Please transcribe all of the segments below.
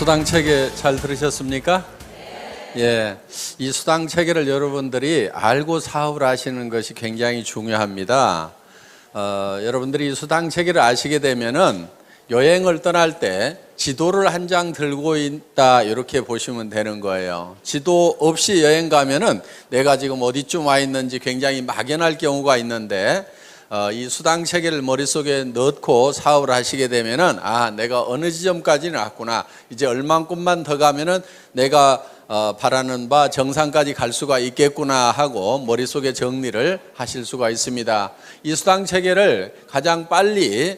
수당 체계 잘 들으셨습니까? 예, 이 수당 체계를 여러분들이 알고 사업을 하시는 것이 굉장히 중요합니다. 여러분들이 이 수당 체계를 아시게 되면은 여행을 떠날 때 지도를 한 장 들고 있다 이렇게 보시면 되는 거예요. 지도 없이 여행 가면은 내가 지금 어디쯤 와 있는지 굉장히 막연할 경우가 있는데 이 수당 체계를 머릿속에 넣고 사업을 하시게 되면은 내가 어느 지점까지는 왔구나, 이제 얼만큼만 더 가면은 내가 바라는 바 정상까지 갈 수가 있겠구나 하고 머릿속에 정리를 하실 수가 있습니다. 이 수당 체계를 가장 빨리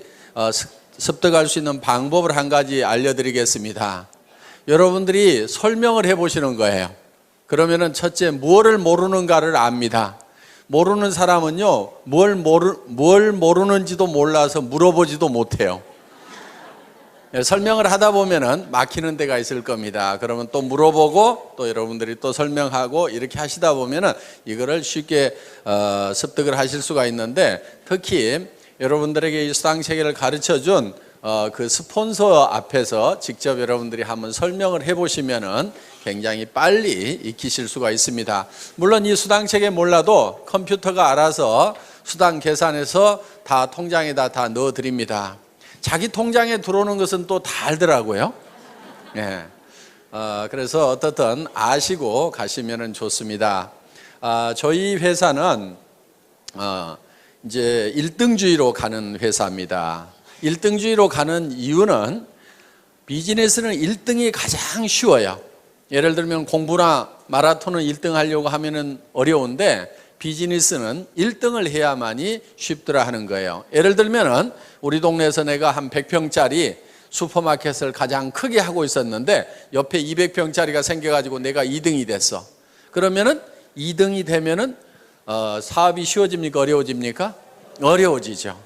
습득할 수 있는 방법을 한 가지 알려드리겠습니다. 여러분들이 설명을 해보시는 거예요. 그러면은 첫째, 무엇을 모르는가를 압니다. 모르는 사람은요, 뭘 모르는지도 몰라서 물어보지도 못해요. 설명을 하다 보면은 막히는 데가 있을 겁니다. 그러면 또 물어보고 또 여러분들이 또 설명하고 이렇게 하시다 보면은 이거를 쉽게 습득을 하실 수가 있는데, 특히 여러분들에게 이 수당 체계를 가르쳐 준 그 스폰서 앞에서 직접 여러분들이 한번 설명을 해보시면은 굉장히 빨리 익히실 수가 있습니다. 물론 이 수당 체계 몰라도 컴퓨터가 알아서 수당 계산해서 다 통장에다 다 넣어 드립니다. 자기 통장에 들어오는 것은 또 다 알더라고요. 예. 그래서 어떻든 아시고 가시면은 좋습니다. 저희 회사는 이제 1등주의로 가는 회사입니다. 1등주의로 가는 이유는 비즈니스는 1등이 가장 쉬워요. 예를 들면 공부나 마라톤은 1등 하려고 하면은 어려운데 비즈니스는 1등을 해야만이 쉽더라 하는 거예요. 예를 들면은 우리 동네에서 내가 한 100평짜리 슈퍼마켓을 가장 크게 하고 있었는데 옆에 200평짜리가 생겨가지고 내가 2등이 됐어. 그러면은 2등이 되면은 사업이 쉬워집니까? 어려워집니까? 어려워지죠.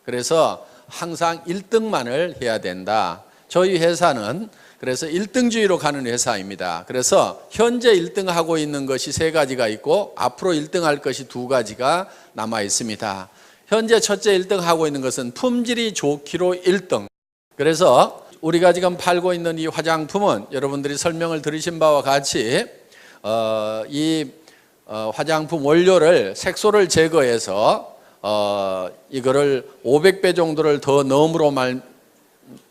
그래서 항상 1등만을 해야 된다. 저희 회사는 그래서 1등주의로 가는 회사입니다. 그래서 현재 1등 하고 있는 것이 3가지가 있고 앞으로 1등 할 것이 2가지가 남아 있습니다. 현재 첫째 1등 하고 있는 것은 품질이 좋기로 1등. 그래서 우리가 지금 팔고 있는 이 화장품은 여러분들이 설명을 들으신 바와 같이 이 화장품 원료를 색소를 제거해서 이거를 500배 정도를 더 넣음으로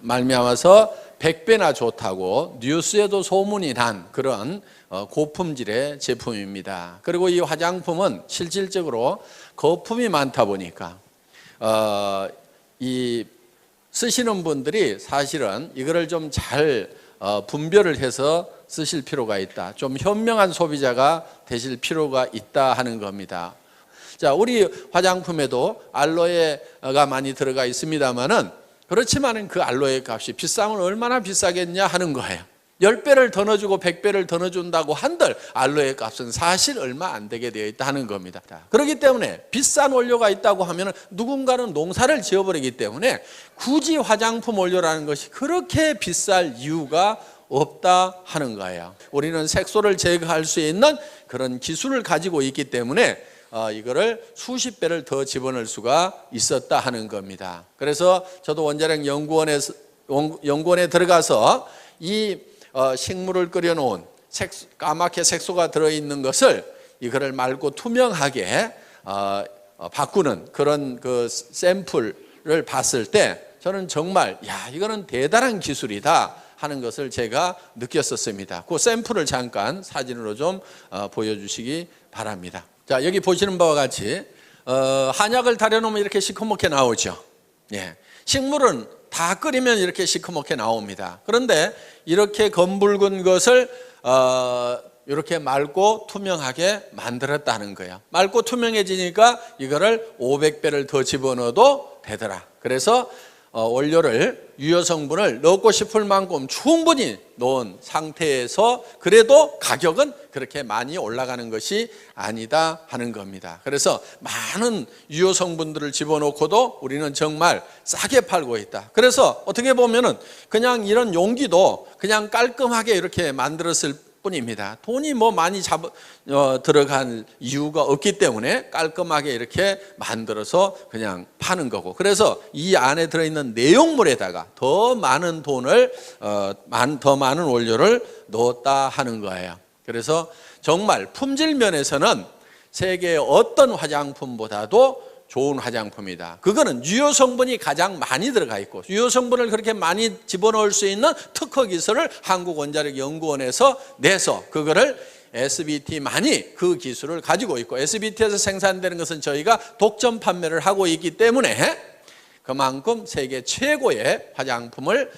말미암아서 100배나 좋다고 뉴스에도 소문이 난 그런 고품질의 제품입니다. 그리고 이 화장품은 실질적으로 거품이 많다 보니까 이 쓰시는 분들이 사실은 이거를 좀 잘 분별을 해서 쓰실 필요가 있다. 좀 현명한 소비자가 되실 필요가 있다 하는 겁니다. 자, 우리 화장품에도 알로에가 많이 들어가 있습니다만은 그렇지만은 그 알로에 값이 비싸면 얼마나 비싸겠냐 하는 거예요. 10배를 더 넣어주고 100배를 더 넣어준다고 한들 알로에 값은 사실 얼마 안 되게 되어 있다 하는 겁니다. 그렇기 때문에 비싼 원료가 있다고 하면 누군가는 농사를 지어버리기 때문에 굳이 화장품 원료라는 것이 그렇게 비쌀 이유가 없다 하는 거예요. 우리는 색소를 제거할 수 있는 그런 기술을 가지고 있기 때문에 이거를 수십 배를 더 집어넣을 수가 있었다 하는 겁니다. 그래서 저도 원자력 연구원에 들어가서 이 식물을 끓여놓은 까맣게 색소가 들어있는 것을 이거를 맑고 투명하게 바꾸는 그런 그 샘플을 봤을 때 저는 정말 이거는 대단한 기술이다 하는 것을 제가 느꼈었습니다. 그 샘플을 잠깐 사진으로 좀 보여주시기 바랍니다. 자, 여기 보시는 바와 같이 한약을 달여놓으면 이렇게 시커멓게 나오죠. 예. 식물은 다 끓이면 이렇게 시커멓게 나옵니다. 그런데 이렇게 검붉은 것을 이렇게 맑고 투명하게 만들었다는 거예요. 맑고 투명해지니까 이거를 500배를 더 집어넣어도 되더라. 그래서 원료를 유효 성분을 넣고 싶을 만큼 충분히 넣은 상태에서 그래도 가격은 그렇게 많이 올라가는 것이 아니다 하는 겁니다. 그래서 많은 유효 성분들을 집어넣고도 우리는 정말 싸게 팔고 있다. 그래서 어떻게 보면은 그냥 이런 용기도 그냥 깔끔하게 이렇게 만들었을 뿐입니다. 돈이 뭐 많이 들어간 이유가 없기 때문에 깔끔하게 이렇게 만들어서 그냥 파는 거고, 그래서 이 안에 들어있는 내용물에다가 더 많은 돈을 더 많은 원료를 넣었다 하는 거예요. 그래서 정말 품질 면에서는 세계의 어떤 화장품보다도 좋은 화장품이다. 그거는 유효 성분이 가장 많이 들어가 있고, 유효 성분을 그렇게 많이 집어넣을 수 있는 특허 기술을 한국원자력연구원에서 내서 그거를 SBT만이 그 기술을 가지고 있고, SBT에서 생산되는 것은 저희가 독점 판매를 하고 있기 때문에 그만큼 세계 최고의 화장품을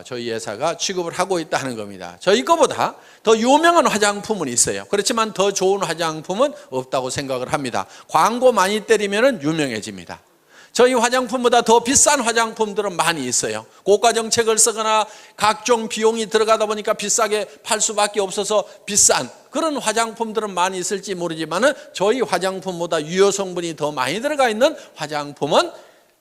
저희 회사가 취급을 하고 있다는 겁니다. 저희 거보다 더 유명한 화장품은 있어요. 그렇지만 더 좋은 화장품은 없다고 생각을 합니다. 광고 많이 때리면 유명해집니다. 저희 화장품보다 더 비싼 화장품들은 많이 있어요. 고가 정책을 쓰거나 각종 비용이 들어가다 보니까 비싸게 팔 수밖에 없어서 비싼 그런 화장품들은 많이 있을지 모르지만 저희 화장품보다 유효 성분이 더 많이 들어가 있는 화장품은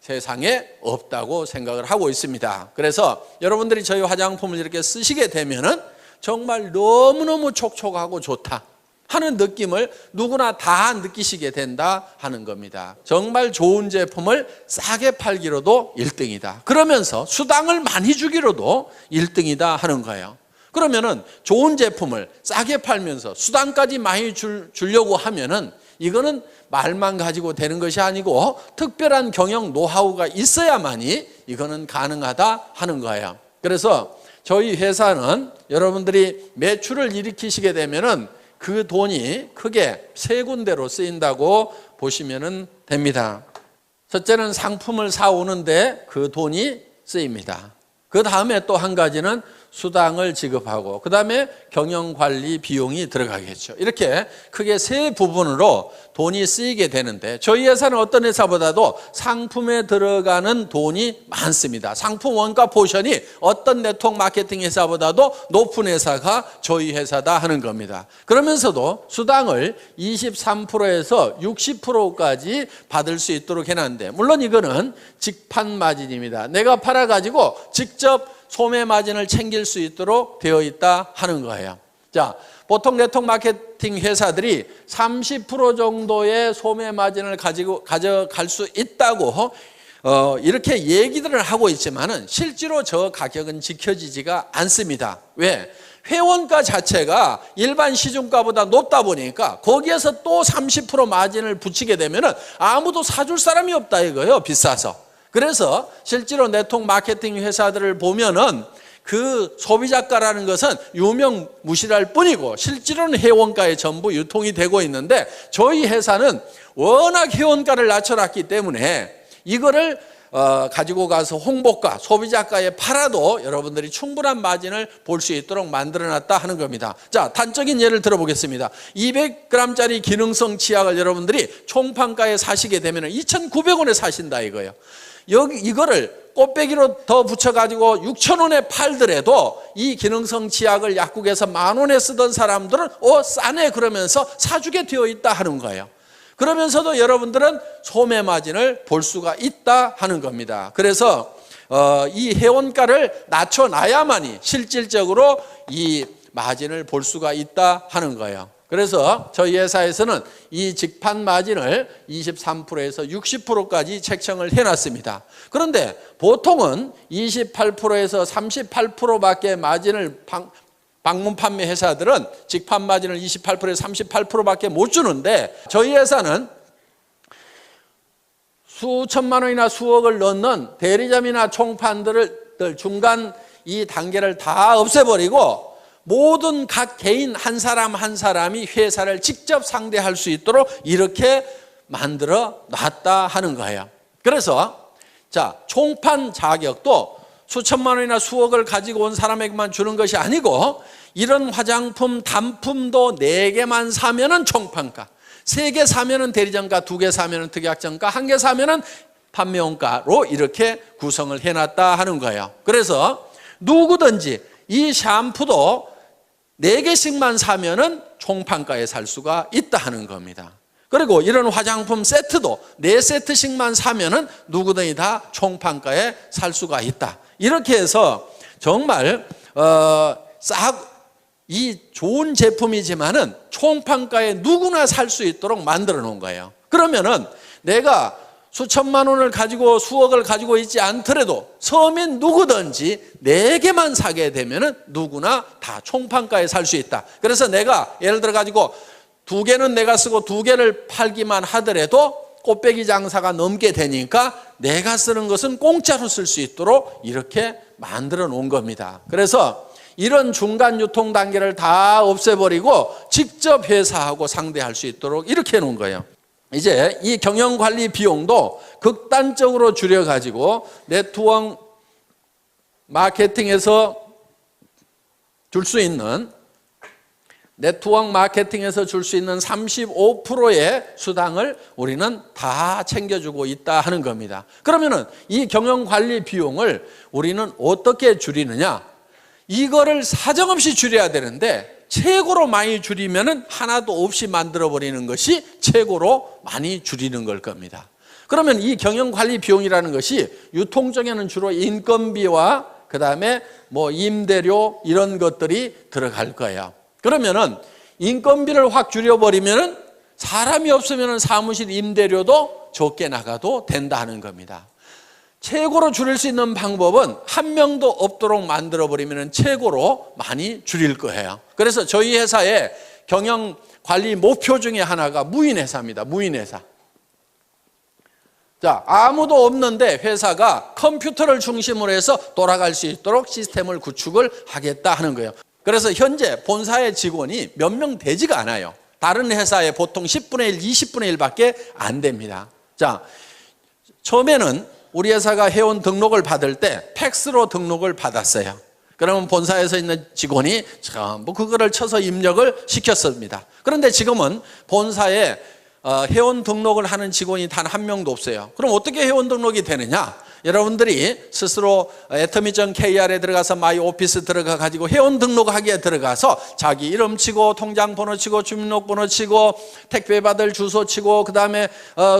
세상에 없다고 생각을 하고 있습니다. 그래서 여러분들이 저희 화장품을 이렇게 쓰시게 되면은 정말 너무너무 촉촉하고 좋다 하는 느낌을 누구나 다 느끼시게 된다 하는 겁니다. 정말 좋은 제품을 싸게 팔기로도 1등이다. 그러면서 수당을 많이 주기로도 1등이다 하는 거예요. 그러면은 좋은 제품을 싸게 팔면서 수당까지 많이 주려고 하면은 이거는 말만 가지고 되는 것이 아니고 특별한 경영 노하우가 있어야만이 이거는 가능하다 하는 거예요. 그래서 저희 회사는 여러분들이 매출을 일으키시게 되면은 그 돈이 크게 세 군데로 쓰인다고 보시면 됩니다. 첫째는 상품을 사오는데 그 돈이 쓰입니다. 그 다음에 또 한 가지는 수당을 지급하고, 그 다음에 경영관리 비용이 들어가겠죠. 이렇게 크게 세 부분으로 돈이 쓰이게 되는데, 저희 회사는 어떤 회사보다도 상품에 들어가는 돈이 많습니다. 상품 원가 포션이 어떤 네트워크 마케팅 회사보다도 높은 회사가 저희 회사다 하는 겁니다. 그러면서도 수당을 23%에서 60%까지 받을 수 있도록 해놨는데, 물론 이거는 직판 마진입니다. 내가 팔아가지고 직접 소매 마진을 챙길 수 있도록 되어 있다 하는 거예요. 자, 보통 네트워크 마케팅 회사들이 30% 정도의 소매 마진을 가져갈 수 있다고 이렇게 얘기들을 하고 있지만은 실제로 저 가격은 지켜지지가 않습니다. 왜? 회원가 자체가 일반 시중가보다 높다 보니까 거기에서 또 30% 마진을 붙이게 되면은 아무도 사줄 사람이 없다 이거예요. 비싸서. 그래서 실제로 네트워크 마케팅 회사들을 보면은 그 소비자가라는 것은 유명무실할 뿐이고 실제로는 회원가에 전부 유통이 되고 있는데, 저희 회사는 워낙 회원가를 낮춰놨기 때문에 이거를 가지고 가서 홍보가, 소비자가에 팔아도 여러분들이 충분한 마진을 볼 수 있도록 만들어놨다 하는 겁니다. 자, 단적인 예를 들어보겠습니다. 200g짜리 기능성 치약을 여러분들이 총판가에 사시게 되면 2,900원에 사신다 이거예요. 이거를 꽃배기로 더 붙여가지고 6,000원에 팔더라도 이 기능성 치약을 약국에서 10,000원에 쓰던 사람들은 싸네 그러면서 사주게 되어 있다 하는 거예요. 그러면서도 여러분들은 소매 마진을 볼 수가 있다 하는 겁니다. 그래서 이 회원가를 낮춰놔야만이 실질적으로 이 마진을 볼 수가 있다 하는 거예요. 그래서 저희 회사에서는 이 직판 마진을 23%에서 60%까지 책정을 해놨습니다. 그런데 보통은 28%에서 38%밖에 마진을 방문 판매 회사들은 직판 마진을 28%에서 38%밖에 못 주는데, 저희 회사는 수천만 원이나 수억을 넣는 대리점이나 총판들을 중간 이 단계를 다 없애버리고 모든 각 개인 한 사람 한 사람이 회사를 직접 상대할 수 있도록 이렇게 만들어 놨다 하는 거예요. 그래서 자, 총판 자격도 수천만 원이나 수억을 가지고 온 사람에게만 주는 것이 아니고, 이런 화장품 단품도 4개만 사면은 총판가, 3개 사면은 대리점가, 2개 사면은 특약점가, 1개 사면은 판매원가로 이렇게 구성을 해놨다 하는 거예요. 그래서 누구든지 이 샴푸도 4개씩만 사면은 총판가에 살 수가 있다 하는 겁니다. 그리고 이런 화장품 세트도 4세트씩만 사면은 누구든지 다 총판가에 살 수가 있다. 이렇게 해서 정말 이 좋은 제품이지만은 총판가에 누구나 살 수 있도록 만들어 놓은 거예요. 그러면은 내가 수천만 원을 가지고 수억을 가지고 있지 않더라도 서민 누구든지 4개만 사게 되면은 누구나 다 총판가에 살 수 있다. 그래서 내가 예를 들어 가지고 2개는 내가 쓰고 2개를 팔기만 하더라도 꽃배기 장사가 넘게 되니까 내가 쓰는 것은 공짜로 쓸 수 있도록 이렇게 만들어 놓은 겁니다. 그래서 이런 중간 유통 단계를 다 없애버리고 직접 회사하고 상대할 수 있도록 이렇게 해놓은 거예요. 이제 이 경영관리 비용도 극단적으로 줄여가지고 네트워크 마케팅에서 줄 수 있는 35%의 수당을 우리는 다 챙겨주고 있다 하는 겁니다. 그러면은 이 경영관리 비용을 우리는 어떻게 줄이느냐? 이거를 사정없이 줄여야 되는데 최고로 많이 줄이면은 하나도 없이 만들어버리는 것이 최고로 많이 줄이는 걸 겁니다. 그러면 이 경영관리 비용이라는 것이 유통적에는 주로 인건비와 그 다음에 뭐 임대료 이런 것들이 들어갈 거예요. 그러면은 인건비를 확 줄여버리면은 사람이 없으면은 사무실 임대료도 적게 나가도 된다 하는 겁니다. 최고로 줄일 수 있는 방법은 한 명도 없도록 만들어버리면 최고로 많이 줄일 거예요. 그래서 저희 회사의 경영관리 목표 중에 하나가 무인회사입니다. 무인회사. 자, 아무도 없는데 회사가 컴퓨터를 중심으로 해서 돌아갈 수 있도록 시스템을 구축을 하겠다 하는 거예요. 그래서 현재 본사의 직원이 몇 명 되지가 않아요. 다른 회사에 보통 10분의 1, 20분의 1밖에 안 됩니다. 자, 처음에는 우리 회사가 회원 등록을 받을 때 팩스로 등록을 받았어요. 그러면 본사에서 있는 직원이 전부 그거를 쳐서 입력을 시켰습니다. 그런데 지금은 본사에 회원 등록을 하는 직원이 단 한 명도 없어요. 그럼 어떻게 회원 등록이 되느냐? 여러분들이 스스로 atomy.kr에 들어가서 마이 오피스 들어가 가지고 회원 등록하기에 들어가서 자기 이름 치고 통장 번호 치고 주민등록번호 치고 택배 받을 주소 치고 그 다음에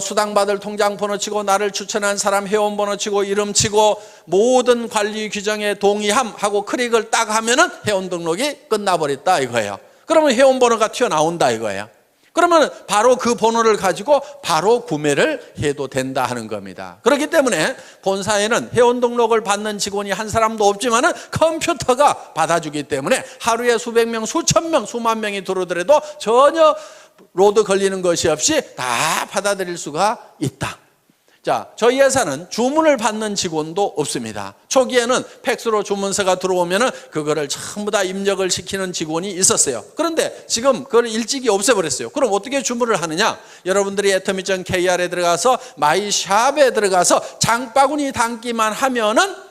수당 받을 통장 번호 치고 나를 추천한 사람 회원 번호 치고 이름 치고 모든 관리 규정에 동의함하고 클릭을 딱 하면은 회원 등록이 끝나버렸다 이거예요. 그러면 회원 번호가 튀어나온다 이거예요. 그러면 바로 그 번호를 가지고 바로 구매를 해도 된다 하는 겁니다. 그렇기 때문에 본사에는 회원 등록을 받는 직원이 한 사람도 없지만은 컴퓨터가 받아주기 때문에 하루에 수백 명, 수천 명, 수만 명이 들어오더라도 전혀 로드 걸리는 것이 없이 다 받아들일 수가 있다. 자, 저희 회사는 주문을 받는 직원도 없습니다. 초기에는 팩스로 주문서가 들어오면은 그거를 전부 다 입력을 시키는 직원이 있었어요. 그런데 지금 그걸 일찍이 없애버렸어요. 그럼 어떻게 주문을 하느냐? 여러분들이 atomy.kr에 들어가서 마이샵에 들어가서 장바구니 담기만 하면은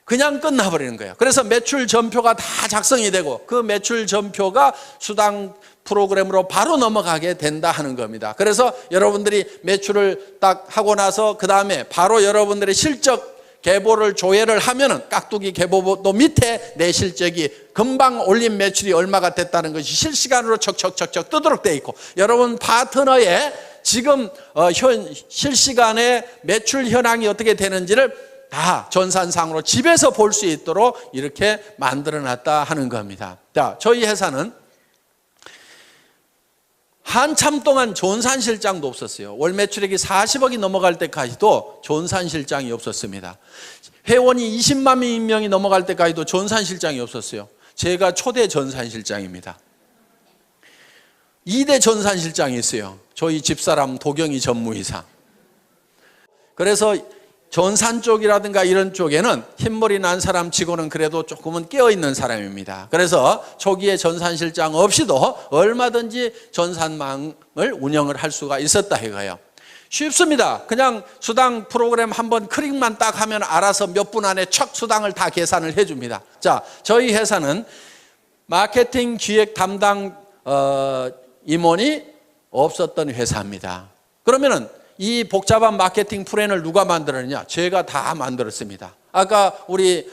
그냥 끝나버리는 거예요. 그래서 매출 전표가 다 작성이 되고 그 매출 전표가 수당 프로그램으로 바로 넘어가게 된다 하는 겁니다. 그래서 여러분들이 매출을 딱 하고 나서 그 다음에 바로 여러분들의 실적 계보를 조회를 하면은 깍두기 계보도 밑에 내 실적이 금방 올린 매출이 얼마가 됐다는 것이 실시간으로 척척척척 뜨도록 돼 있고 여러분 파트너의 지금 실시간에 매출 현황이 어떻게 되는지를 다 전산상으로 집에서 볼 수 있도록 이렇게 만들어 놨다 하는 겁니다. 자, 저희 회사는 한참 동안 전산실장도 없었어요. 월 매출액이 40억이 넘어갈 때까지도 전산실장이 없었습니다. 회원이 20만 명이 넘어갈 때까지도 전산실장이 없었어요. 제가 초대 전산실장입니다. 2대 전산실장이 있어요. 저희 집사람 도경이 전무이사. 그래서 전산 쪽이라든가 이런 쪽에는 흰머리 난 사람 치고는 그래도 조금은 깨어있는 사람입니다. 그래서 초기에 전산실장 없이도 얼마든지 전산망을 운영을 할 수가 있었다 이거예요. 쉽습니다. 그냥 수당 프로그램 한번 클릭만 딱 하면 알아서 몇 분 안에 척 수당을 다 계산을 해줍니다. 자, 저희 회사는 마케팅 기획 담당 임원이 없었던 회사입니다. 그러면은 이 복잡한 마케팅 플랜을 누가 만들었느냐? 제가 다 만들었습니다. 아까 우리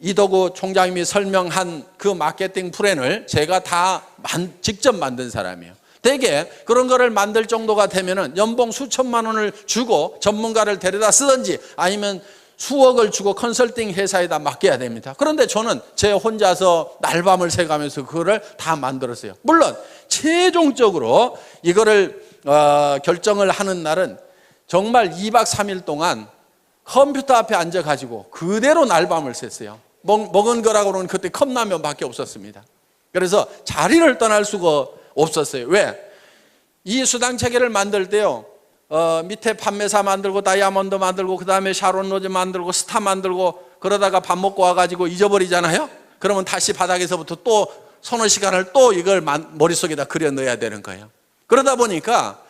이덕우 총장님이 설명한 그 마케팅 플랜을 제가 다 직접 만든 사람이에요. 대개 그런 거를 만들 정도가 되면은 연봉 수천만 원을 주고 전문가를 데려다 쓰든지 아니면 수억을 주고 컨설팅 회사에다 맡겨야 됩니다. 그런데 저는 제 혼자서 날밤을 새가면서 그거를 다 만들었어요. 물론 최종적으로 이거를 결정을 하는 날은 정말 2박 3일 동안 컴퓨터 앞에 앉아가지고 그대로 날밤을 샜어요. 먹은 거라고는 그때 컵라면밖에 없었습니다. 그래서 자리를 떠날 수가 없었어요. 왜? 이 수당 체계를 만들 때요, 밑에 판매사 만들고 다이아몬드 만들고 그 다음에 샤론 로즈 만들고 스타 만들고 그러다가 밥 먹고 와가지고 잊어버리잖아요. 그러면 다시 바닥에서부터 또 서너 시간을 또 이걸 머릿속에다 그려 넣어야 되는 거예요. 그러다 보니까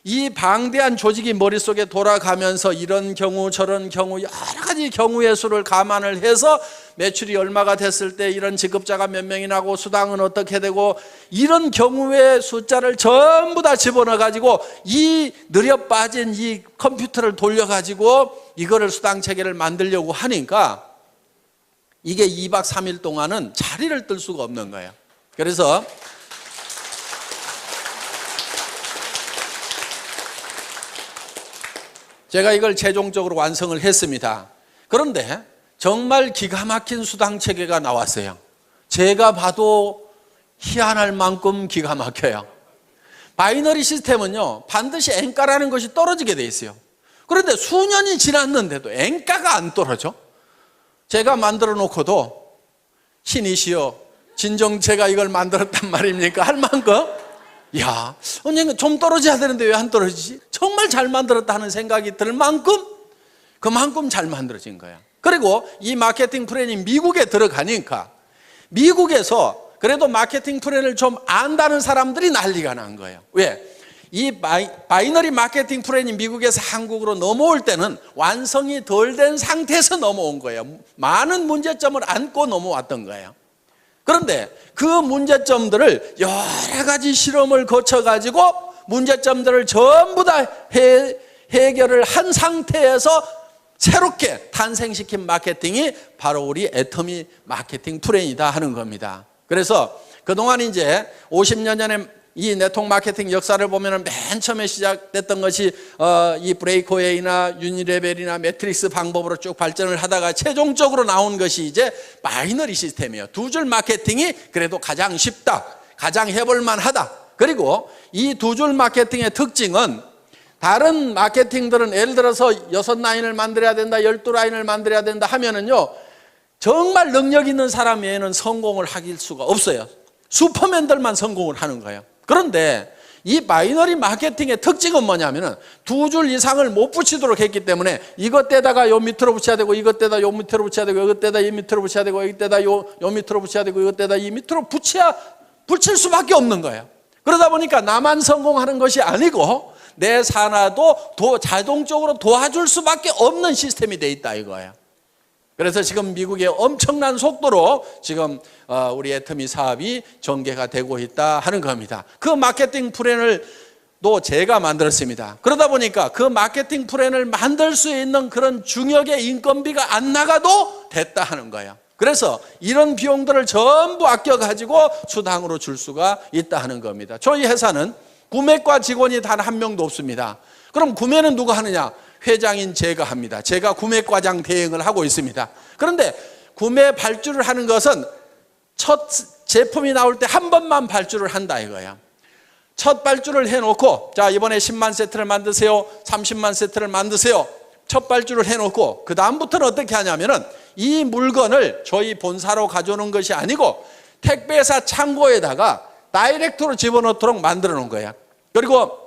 이 방대한 조직이 머릿속에 돌아가면서 이런 경우 저런 경우 여러 가지 경우의 수를 감안을 해서 매출이 얼마가 됐을 때 이런 지급자가 몇 명이 나고 수당은 어떻게 되고 이런 경우의 숫자를 전부 다 집어넣어 가지고 이 느려 빠진 이 컴퓨터를 돌려 가지고 이거를 수당 체계를 만들려고 하니까 이게 2박 3일 동안은 자리를 뜰 수가 없는 거예요. 그래서 제가 이걸 최종적으로 완성을 했습니다. 그런데 정말 기가 막힌 수당 체계가 나왔어요. 제가 봐도 희한할 만큼 기가 막혀요. 바이너리 시스템은요, 반드시 엔가라는 것이 떨어지게 돼 있어요. 그런데 수년이 지났는데도 엔가가 안 떨어져. 제가 만들어 놓고도 신이시여, 진정 제가 이걸 만들었단 말입니까? 할 만큼 야, 언젠가 좀 떨어져야 되는데 왜 안 떨어지지? 정말 잘 만들었다 하는 생각이 들 만큼 그만큼 잘 만들어진 거야. 그리고 이 마케팅 플랜이 미국에 들어가니까 미국에서 그래도 마케팅 플랜을 좀 안다는 사람들이 난리가 난 거예요. 왜? 이 바이너리 마케팅 플랜이 미국에서 한국으로 넘어올 때는 완성이 덜 된 상태에서 넘어온 거예요. 많은 문제점을 안고 넘어왔던 거예요. 그런데 그 문제점들을 여러 가지 실험을 거쳐가지고 문제점들을 전부 다 해결을 한 상태에서 새롭게 탄생시킨 마케팅이 바로 우리 애터미 마케팅 플랜이다 하는 겁니다. 그래서 그동안 이제 50년 전에 이 네트워크 마케팅 역사를 보면 맨 처음에 시작됐던 것이 이 브레이크웨이나 유니레벨이나 매트릭스 방법으로 쭉 발전을 하다가 최종적으로 나온 것이 이제 바이너리 시스템이에요. 두 줄 마케팅이 그래도 가장 쉽다, 가장 해볼만 하다. 그리고 이 두 줄 마케팅의 특징은 다른 마케팅들은 예를 들어서 6라인을 만들어야 된다, 12라인을 만들어야 된다 하면은요, 정말 능력 있는 사람 외에는 성공을 하길 수가 없어요. 슈퍼맨들만 성공을 하는 거예요. 그런데 이 바이너리 마케팅의 특징은 뭐냐면은 두 줄 이상을 못 붙이도록 했기 때문에 이것 때다가 요 밑으로 붙여야 되고 이것 때다 요 밑으로 붙여야 되고 이것 때다 이 밑으로 붙여야 되고 이것 때다 요 밑으로 붙여야 되고 이것 때다 이 밑으로 붙일 수밖에 없는 거예요. 그러다 보니까 나만 성공하는 것이 아니고 내 산하도 자동적으로 도와줄 수밖에 없는 시스템이 돼 있다 이거예요. 그래서 지금 미국의 엄청난 속도로 지금 우리 애터미 사업이 전개가 되고 있다 하는 겁니다. 그 마케팅 플랜을 또 제가 만들었습니다. 그러다 보니까 그 마케팅 플랜을 만들 수 있는 그런 중역의 인건비가 안 나가도 됐다 하는 거예요. 그래서 이런 비용들을 전부 아껴가지고 수당으로 줄 수가 있다 하는 겁니다. 저희 회사는 구매과 직원이 단 한 명도 없습니다. 그럼 구매는 누가 하느냐? 회장인 제가 합니다. 제가 구매과장 대행을 하고 있습니다. 그런데 구매 발주를 하는 것은 첫 제품이 나올 때 한 번만 발주를 한다 이거야. 첫 발주를 해놓고 자 이번에 10만 세트를 만드세요, 30만 세트를 만드세요. 첫 발주를 해놓고 그 다음부터는 어떻게 하냐면은 이 물건을 저희 본사로 가져오는 것이 아니고 택배사 창고에다가 다이렉트로 집어넣도록 만들어 놓은 거야. 그리고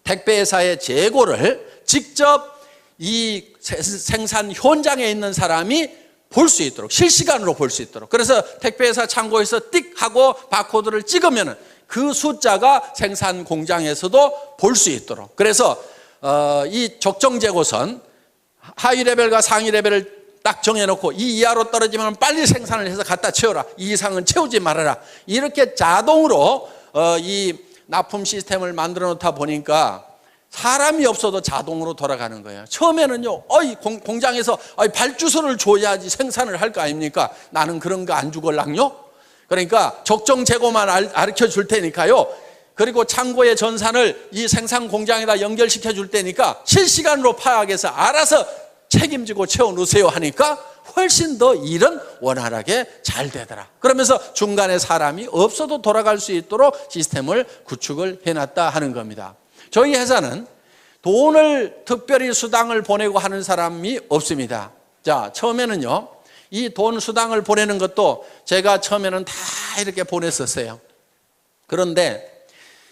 택배사의 재고를 직접 이 생산 현장에 있는 사람이 볼 수 있도록 실시간으로 볼 수 있도록 그래서 택배회사 창고에서 띡 하고 바코드를 찍으면 그 숫자가 생산 공장에서도 볼 수 있도록 그래서 이 적정 재고선 하위 레벨과 상위 레벨을 딱 정해놓고 이 이하로 떨어지면 빨리 생산을 해서 갖다 채워라, 이 이상은 채우지 말아라, 이렇게 자동으로 이 납품 시스템을 만들어 놓다 보니까 사람이 없어도 자동으로 돌아가는 거예요. 처음에는요, 공장에서 발주서를 줘야지 생산을 할 거 아닙니까? 나는 그런 거 안 주걸랑요? 그러니까 적정 재고만 가르쳐 줄 테니까요. 그리고 창고의 전산을 이 생산 공장에다 연결시켜 줄 테니까 실시간으로 파악해서 알아서 책임지고 채워놓으세요 하니까 훨씬 더 일은 원활하게 잘 되더라. 그러면서 중간에 사람이 없어도 돌아갈 수 있도록 시스템을 구축을 해놨다 하는 겁니다. 저희 회사는 돈을 특별히 수당을 보내고 하는 사람이 없습니다. 자, 처음에는요, 이 돈 수당을 보내는 것도 제가 처음에는 다 이렇게 보냈었어요. 그런데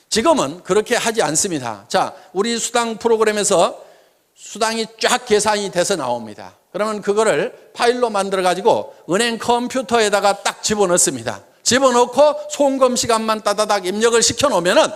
지금은 그렇게 하지 않습니다. 자, 우리 수당 프로그램에서 수당이 쫙 계산이 돼서 나옵니다. 그러면 그거를 파일로 만들어 가지고 은행 컴퓨터에다가 딱 집어넣습니다. 집어넣고 송금 시간만 따다닥 입력을 시켜 놓으면은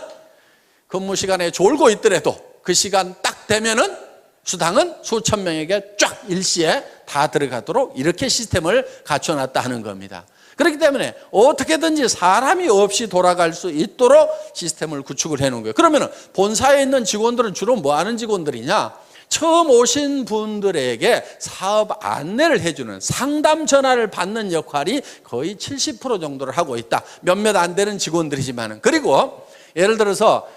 근무 시간에 졸고 있더라도 그 시간 딱 되면은 수당은 수천 명에게 쫙 일시에 다 들어가도록 이렇게 시스템을 갖춰놨다 하는 겁니다. 그렇기 때문에 어떻게든지 사람이 없이 돌아갈 수 있도록 시스템을 구축을 해놓은 거예요. 그러면 본사에 있는 직원들은 주로 뭐 하는 직원들이냐? 처음 오신 분들에게 사업 안내를 해주는 상담 전화를 받는 역할이 거의 70% 정도를 하고 있다. 몇몇 안 되는 직원들이지만은. 그리고 예를 들어서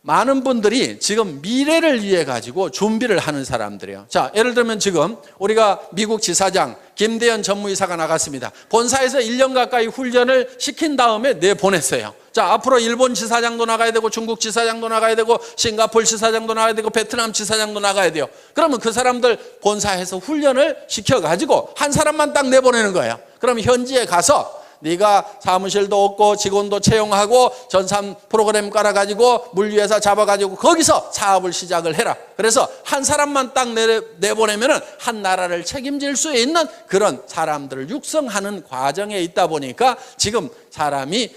많은 분들이 지금 미래를 위해 가지고 준비를 하는 사람들이에요. 자, 예를 들면 지금 우리가 미국 지사장 김대현 전무이사가 나갔습니다. 본사에서 1년 가까이 훈련을 시킨 다음에 내보냈어요. 자, 앞으로 일본 지사장도 나가야 되고 중국 지사장도 나가야 되고 싱가포르 지사장도 나가야 되고 베트남 지사장도 나가야 돼요. 그러면 그 사람들 본사에서 훈련을 시켜가지고 한 사람만 딱 내보내는 거예요. 그럼 현지에 가서 네가 사무실도 없고 직원도 채용하고 전산 프로그램 깔아가지고 물류회사 잡아가지고 거기서 사업을 시작을 해라. 그래서 한 사람만 딱 내보내면은 한 나라를 책임질 수 있는 그런 사람들을 육성하는 과정에 있다 보니까 지금 사람이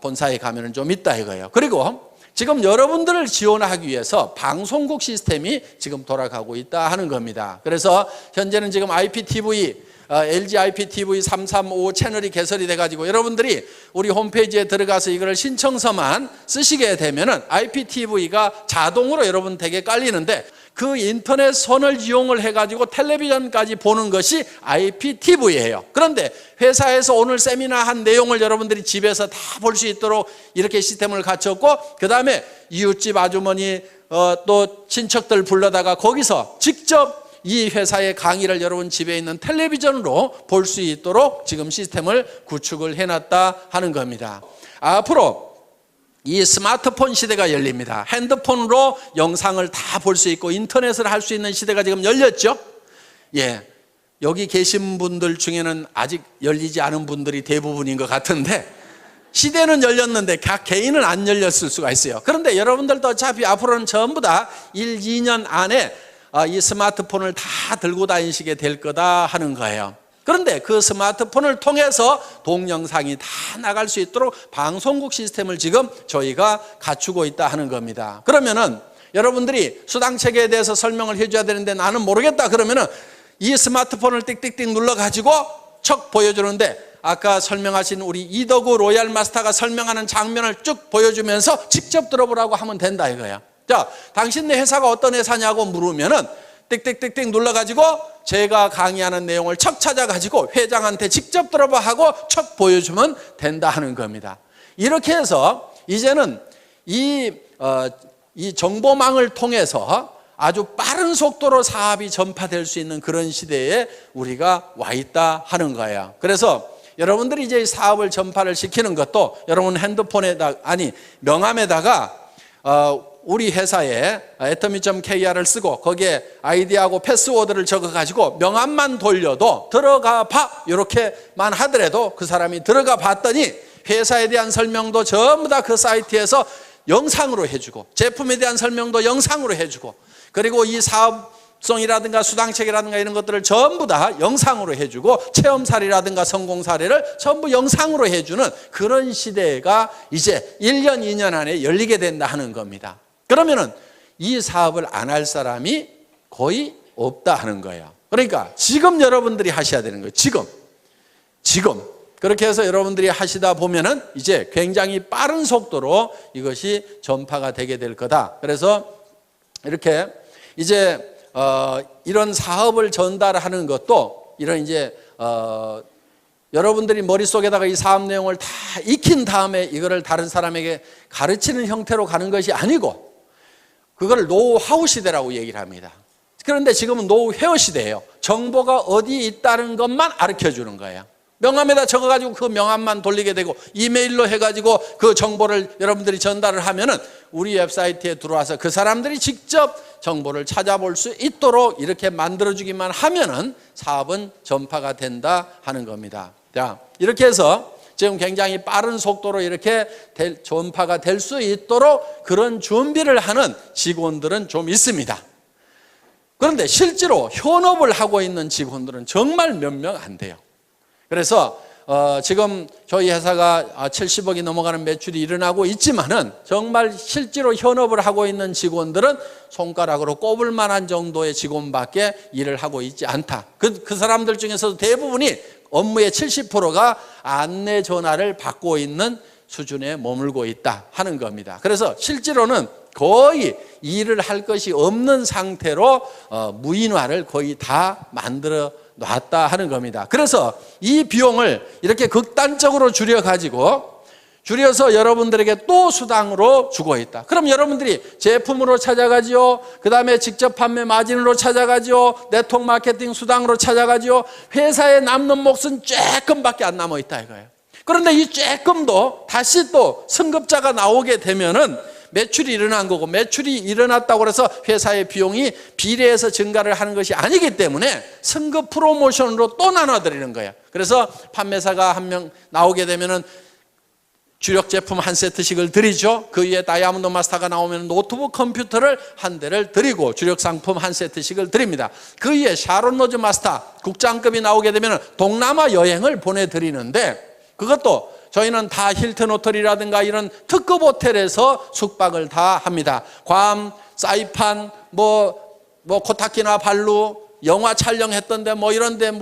본사에 가면은 좀 있다 이거예요. 그리고 지금 여러분들을 지원하기 위해서 방송국 시스템이 지금 돌아가고 있다 하는 겁니다. 그래서 현재는 지금 IPTV LG IPTV 335 채널이 개설이 돼가지고 여러분들이 우리 홈페이지에 들어가서 이걸 신청서만 쓰시게 되면은 IPTV가 자동으로 여러분 댁에 깔리는데 그 인터넷 선을 이용을 해가지고 텔레비전까지 보는 것이 IPTV예요. 그런데 회사에서 오늘 세미나 한 내용을 여러분들이 집에서 다 볼 수 있도록 이렇게 시스템을 갖췄고 그 다음에 이웃집 아주머니 또 친척들 불러다가 거기서 직접 이 회사의 강의를 여러분 집에 있는 텔레비전으로 볼 수 있도록 지금 시스템을 구축을 해놨다 하는 겁니다. 앞으로 이 스마트폰 시대가 열립니다. 핸드폰으로 영상을 다 볼 수 있고 인터넷을 할 수 있는 시대가 지금 열렸죠. 예, 여기 계신 분들 중에는 아직 열리지 않은 분들이 대부분인 것 같은데 시대는 열렸는데 각 개인은 안 열렸을 수가 있어요. 그런데 여러분들도 어차피 앞으로는 전부 다 1, 2년 안에 이 스마트폰을 다 들고 다니시게 될 거다 하는 거예요. 그런데 그 스마트폰을 통해서 동영상이 다 나갈 수 있도록 방송국 시스템을 지금 저희가 갖추고 있다 하는 겁니다. 그러면은 여러분들이 수당체계에 대해서 설명을 해줘야 되는데 나는 모르겠다 그러면은 이 스마트폰을 띡띡띡 눌러가지고 척 보여주는데 아까 설명하신 우리 이덕우 로얄 마스터가 설명하는 장면을 쭉 보여주면서 직접 들어보라고 하면 된다 이거야. 자, 당신네 회사가 어떤 회사냐고 물으면은 띡띡띡띡 눌러가지고 제가 강의하는 내용을 척 찾아가지고 회장한테 직접 들어봐 하고 척 보여주면 된다 하는 겁니다. 이렇게 해서 이제는 이 정보망을 통해서 아주 빠른 속도로 사업이 전파될 수 있는 그런 시대에 우리가 와 있다 하는 거예요. 그래서 여러분들이 이제 사업을 전파를 시키는 것도 여러분 핸드폰에다 명함에다가 우리 회사에 atomy.kr을 쓰고 거기에 아이디하고 패스워드를 적어가지고 명함만 돌려도 들어가 봐 이렇게만 하더라도 그 사람이 들어가 봤더니 회사에 대한 설명도 전부 다 그 사이트에서 영상으로 해주고 제품에 대한 설명도 영상으로 해주고 그리고 이 사업성이라든가 수당체계라든가 이런 것들을 전부 다 영상으로 해주고 체험 사례라든가 성공 사례를 전부 영상으로 해주는 그런 시대가 이제 1년, 2년 안에 열리게 된다 하는 겁니다. 그러면은 이 사업을 안 할 사람이 거의 없다 하는 거예요. 그러니까 지금 여러분들이 하셔야 되는 거예요. 지금. 그렇게 해서 여러분들이 하시다 보면은 이제 굉장히 빠른 속도로 이것이 전파가 되게 될 거다. 그래서 이렇게 이제 이런 사업을 전달하는 것도 이런 이제 여러분들이 머릿속에다가 이 사업 내용을 다 익힌 다음에 이거를 다른 사람에게 가르치는 형태로 가는 것이 아니고 그걸 노하우 시대라고 얘기를 합니다. 그런데 지금은 노후 회화 시대예요. 정보가 어디 있다는 것만 가르쳐 주는 거예요. 명함에다 적어가지고 그 명함만 돌리게 되고 이메일로 해가지고 그 정보를 여러분들이 전달을 하면은 우리 웹사이트에 들어와서 그 사람들이 직접 정보를 찾아볼 수 있도록 이렇게 만들어주기만 하면은 사업은 전파가 된다 하는 겁니다. 자, 이렇게 해서 지금 굉장히 빠른 속도로 이렇게 전파가 될 수 있도록 그런 준비를 하는 직원들은 좀 있습니다. 그런데 실제로 현업을 하고 있는 직원들은 정말 몇 명 안 돼요. 그래서 지금 저희 회사가 70억이 넘어가는 매출이 일어나고 있지만은 정말 실제로 현업을 하고 있는 직원들은 손가락으로 꼽을 만한 정도의 직원밖에 일을 하고 있지 않다. 그 사람들 중에서도 대부분이 업무의 70%가 안내 전화를 받고 있는 수준에 머물고 있다 하는 겁니다. 그래서 실제로는 거의 일을 할 것이 없는 상태로 무인화를 거의 다 만들어 놨다 하는 겁니다. 그래서 이 비용을 이렇게 극단적으로 줄여서 여러분들에게 또 수당으로 주고 있다. 그럼 여러분들이 제품으로 찾아가지요. 그 다음에 직접 판매 마진으로 찾아가지요. 네트워크 마케팅 수당으로 찾아가지요. 회사에 남는 몫은 조금밖에 안 남아 있다 이거예요. 그런데 이 조금도 다시 또 승급자가 나오게 되면은 매출이 일어난 거고, 매출이 일어났다고 해서 회사의 비용이 비례해서 증가를 하는 것이 아니기 때문에 승급 프로모션으로 또 나눠드리는 거예요. 그래서 판매사가 한 명 나오게 되면은 주력 제품 한 세트씩을 드리죠. 그 위에 다이아몬드 마스터가 나오면 노트북 컴퓨터를 한 대를 드리고 주력 상품 한 세트씩을 드립니다. 그 위에 샤론 로즈 마스터 국장급이 나오게 되면 동남아 여행을 보내드리는데, 그것도 저희는 다 힐튼 호텔이라든가 이런 특급 호텔에서 숙박을 다 합니다. 괌, 사이판, 코타키나 발루, 영화 촬영했던데 이런데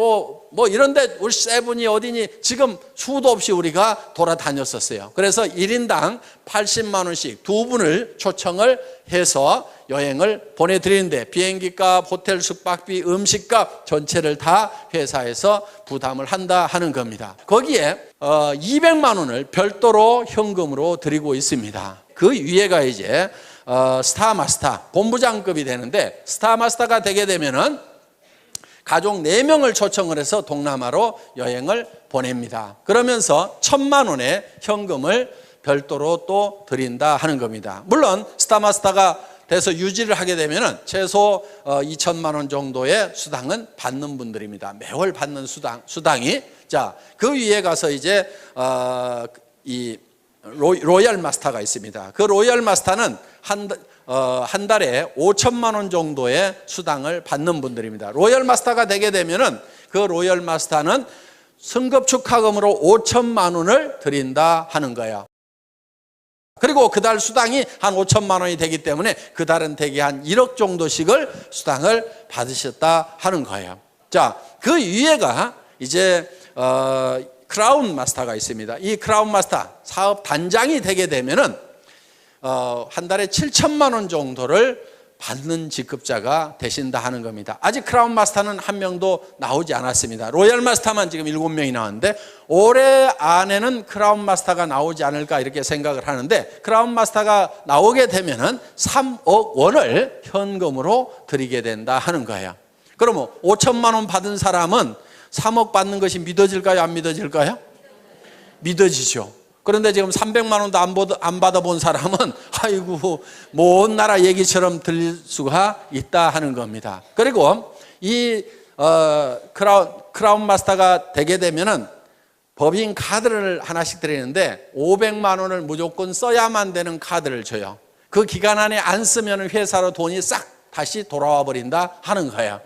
이런데 우리 세븐이 어디니 지금 수도 없이 우리가 돌아다녔었어요. 그래서 1인당 80만 원씩 두 분을 초청을 해서 여행을 보내드리는데 비행기값, 호텔 숙박비, 음식값 전체를 다 회사에서 부담을 한다 하는 겁니다. 거기에 200만 원을 별도로 현금으로 드리고 있습니다. 그 위에가 이제 스타마스터 본부장급이 되는데, 스타마스터가 되게 되면은 가족 4명을 초청을 해서 동남아로 여행을 보냅니다. 그러면서 1,000만 원의 현금을 별도로 또 드린다 하는 겁니다. 물론 스타마스터가 돼서 유지를 하게 되면은 최소 2천만 원 정도의 수당은 받는 분들입니다. 매월 받는 수당이. 자, 그 위에 가서 이제 이 로얄 마스터가 있습니다. 그 로얄 마스터는 한 달에 5천만 원 정도의 수당을 받는 분들입니다. 로얄 마스터가 되게 되면은 그 로얄 마스터는 승급 축하금으로 5천만 원을 드린다 하는 거예요. 그리고 그 달 수당이 한 5천만 원이 되기 때문에 그 달은 대개 한 1억 정도씩을 수당을 받으셨다 하는 거예요. 자, 그 위에가 이제 크라운 마스터가 있습니다. 이 크라운 마스터 사업 단장이 되게 되면은 한 달에 7천만 원 정도를 받는 직급자가 되신다 하는 겁니다. 아직 크라운 마스터는 한 명도 나오지 않았습니다. 로얄 마스터만 지금 7명이 나왔는데 올해 안에는 크라운 마스터가 나오지 않을까 이렇게 생각을 하는데, 크라운 마스터가 나오게 되면은 3억 원을 현금으로 드리게 된다 하는 거예요. 그러면 5천만 원 받은 사람은 3억 받는 것이 믿어질까요? 안 믿어질까요? 믿어지죠. 그런데 지금 300만 원도 안 받아본 사람은 아이고 먼 나라 얘기처럼 들릴 수가 있다 하는 겁니다. 그리고 이 크라운 마스터가 되게 되면은 법인 카드를 하나씩 드리는데 500만 원을 무조건 써야만 되는 카드를 줘요. 그 기간 안에 안 쓰면 회사로 돈이 싹 다시 돌아와 버린다 하는 거예요.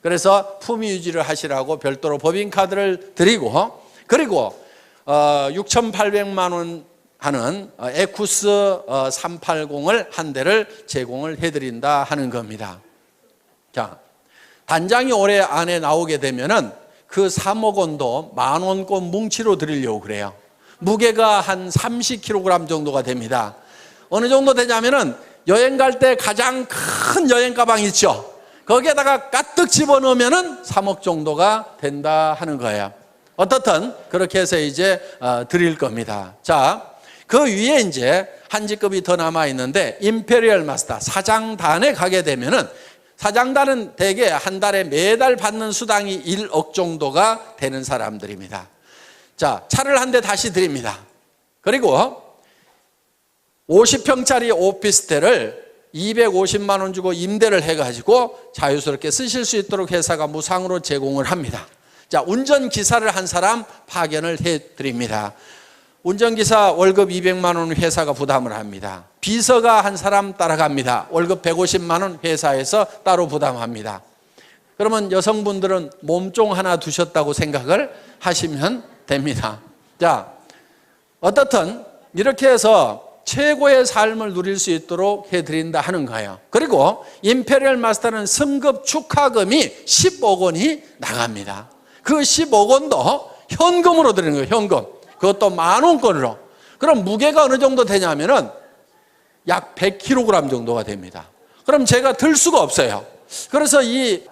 그래서 품위 유지를 하시라고 별도로 법인 카드를 드리고, 그리고 6,800만 원 하는 에쿠스 380을 한 대를 제공을 해드린다 하는 겁니다. 자, 단장이 올해 안에 나오게 되면은 그 3억 원도 10,000원권 뭉치로 드리려고 그래요. 무게가 한 30kg 정도가 됩니다. 어느 정도 되냐면은 여행 갈 때 가장 큰 여행 가방 있죠. 거기에다가 가득 집어넣으면은 3억 정도가 된다 하는 거예요. 어떻든 그렇게 해서 이제 드릴 겁니다. 자, 그 위에 이제 한 직급이 더 남아 있는데 임페리얼 마스터 사장단에 가게 되면은 사장단은 대개 한 달에 매달 받는 수당이 1억 정도가 되는 사람들입니다. 자, 차를 한 대 다시 드립니다. 그리고 50평짜리 오피스텔을 250만 원 주고 임대를 해가지고 자유스럽게 쓰실 수 있도록 회사가 무상으로 제공을 합니다. 자, 운전기사를 한 사람 파견을 해드립니다. 운전기사 월급 200만 원 회사가 부담을 합니다. 비서가 한 사람 따라갑니다. 월급 150만 원 회사에서 따로 부담합니다. 그러면 여성분들은 몸종 하나 두셨다고 생각을 하시면 됩니다. 자, 어떻든 이렇게 해서 최고의 삶을 누릴 수 있도록 해드린다 하는 거예요. 그리고 임페리얼 마스터는 승급 축하금이 10억 원이 나갑니다. 그 10억 원도 현금으로 드리는 거예요. 현금. 그것도 10,000원권으로. 그럼 무게가 어느 정도 되냐면은 약 100kg 정도가 됩니다. 그럼 제가 들 수가 없어요. 그래서 이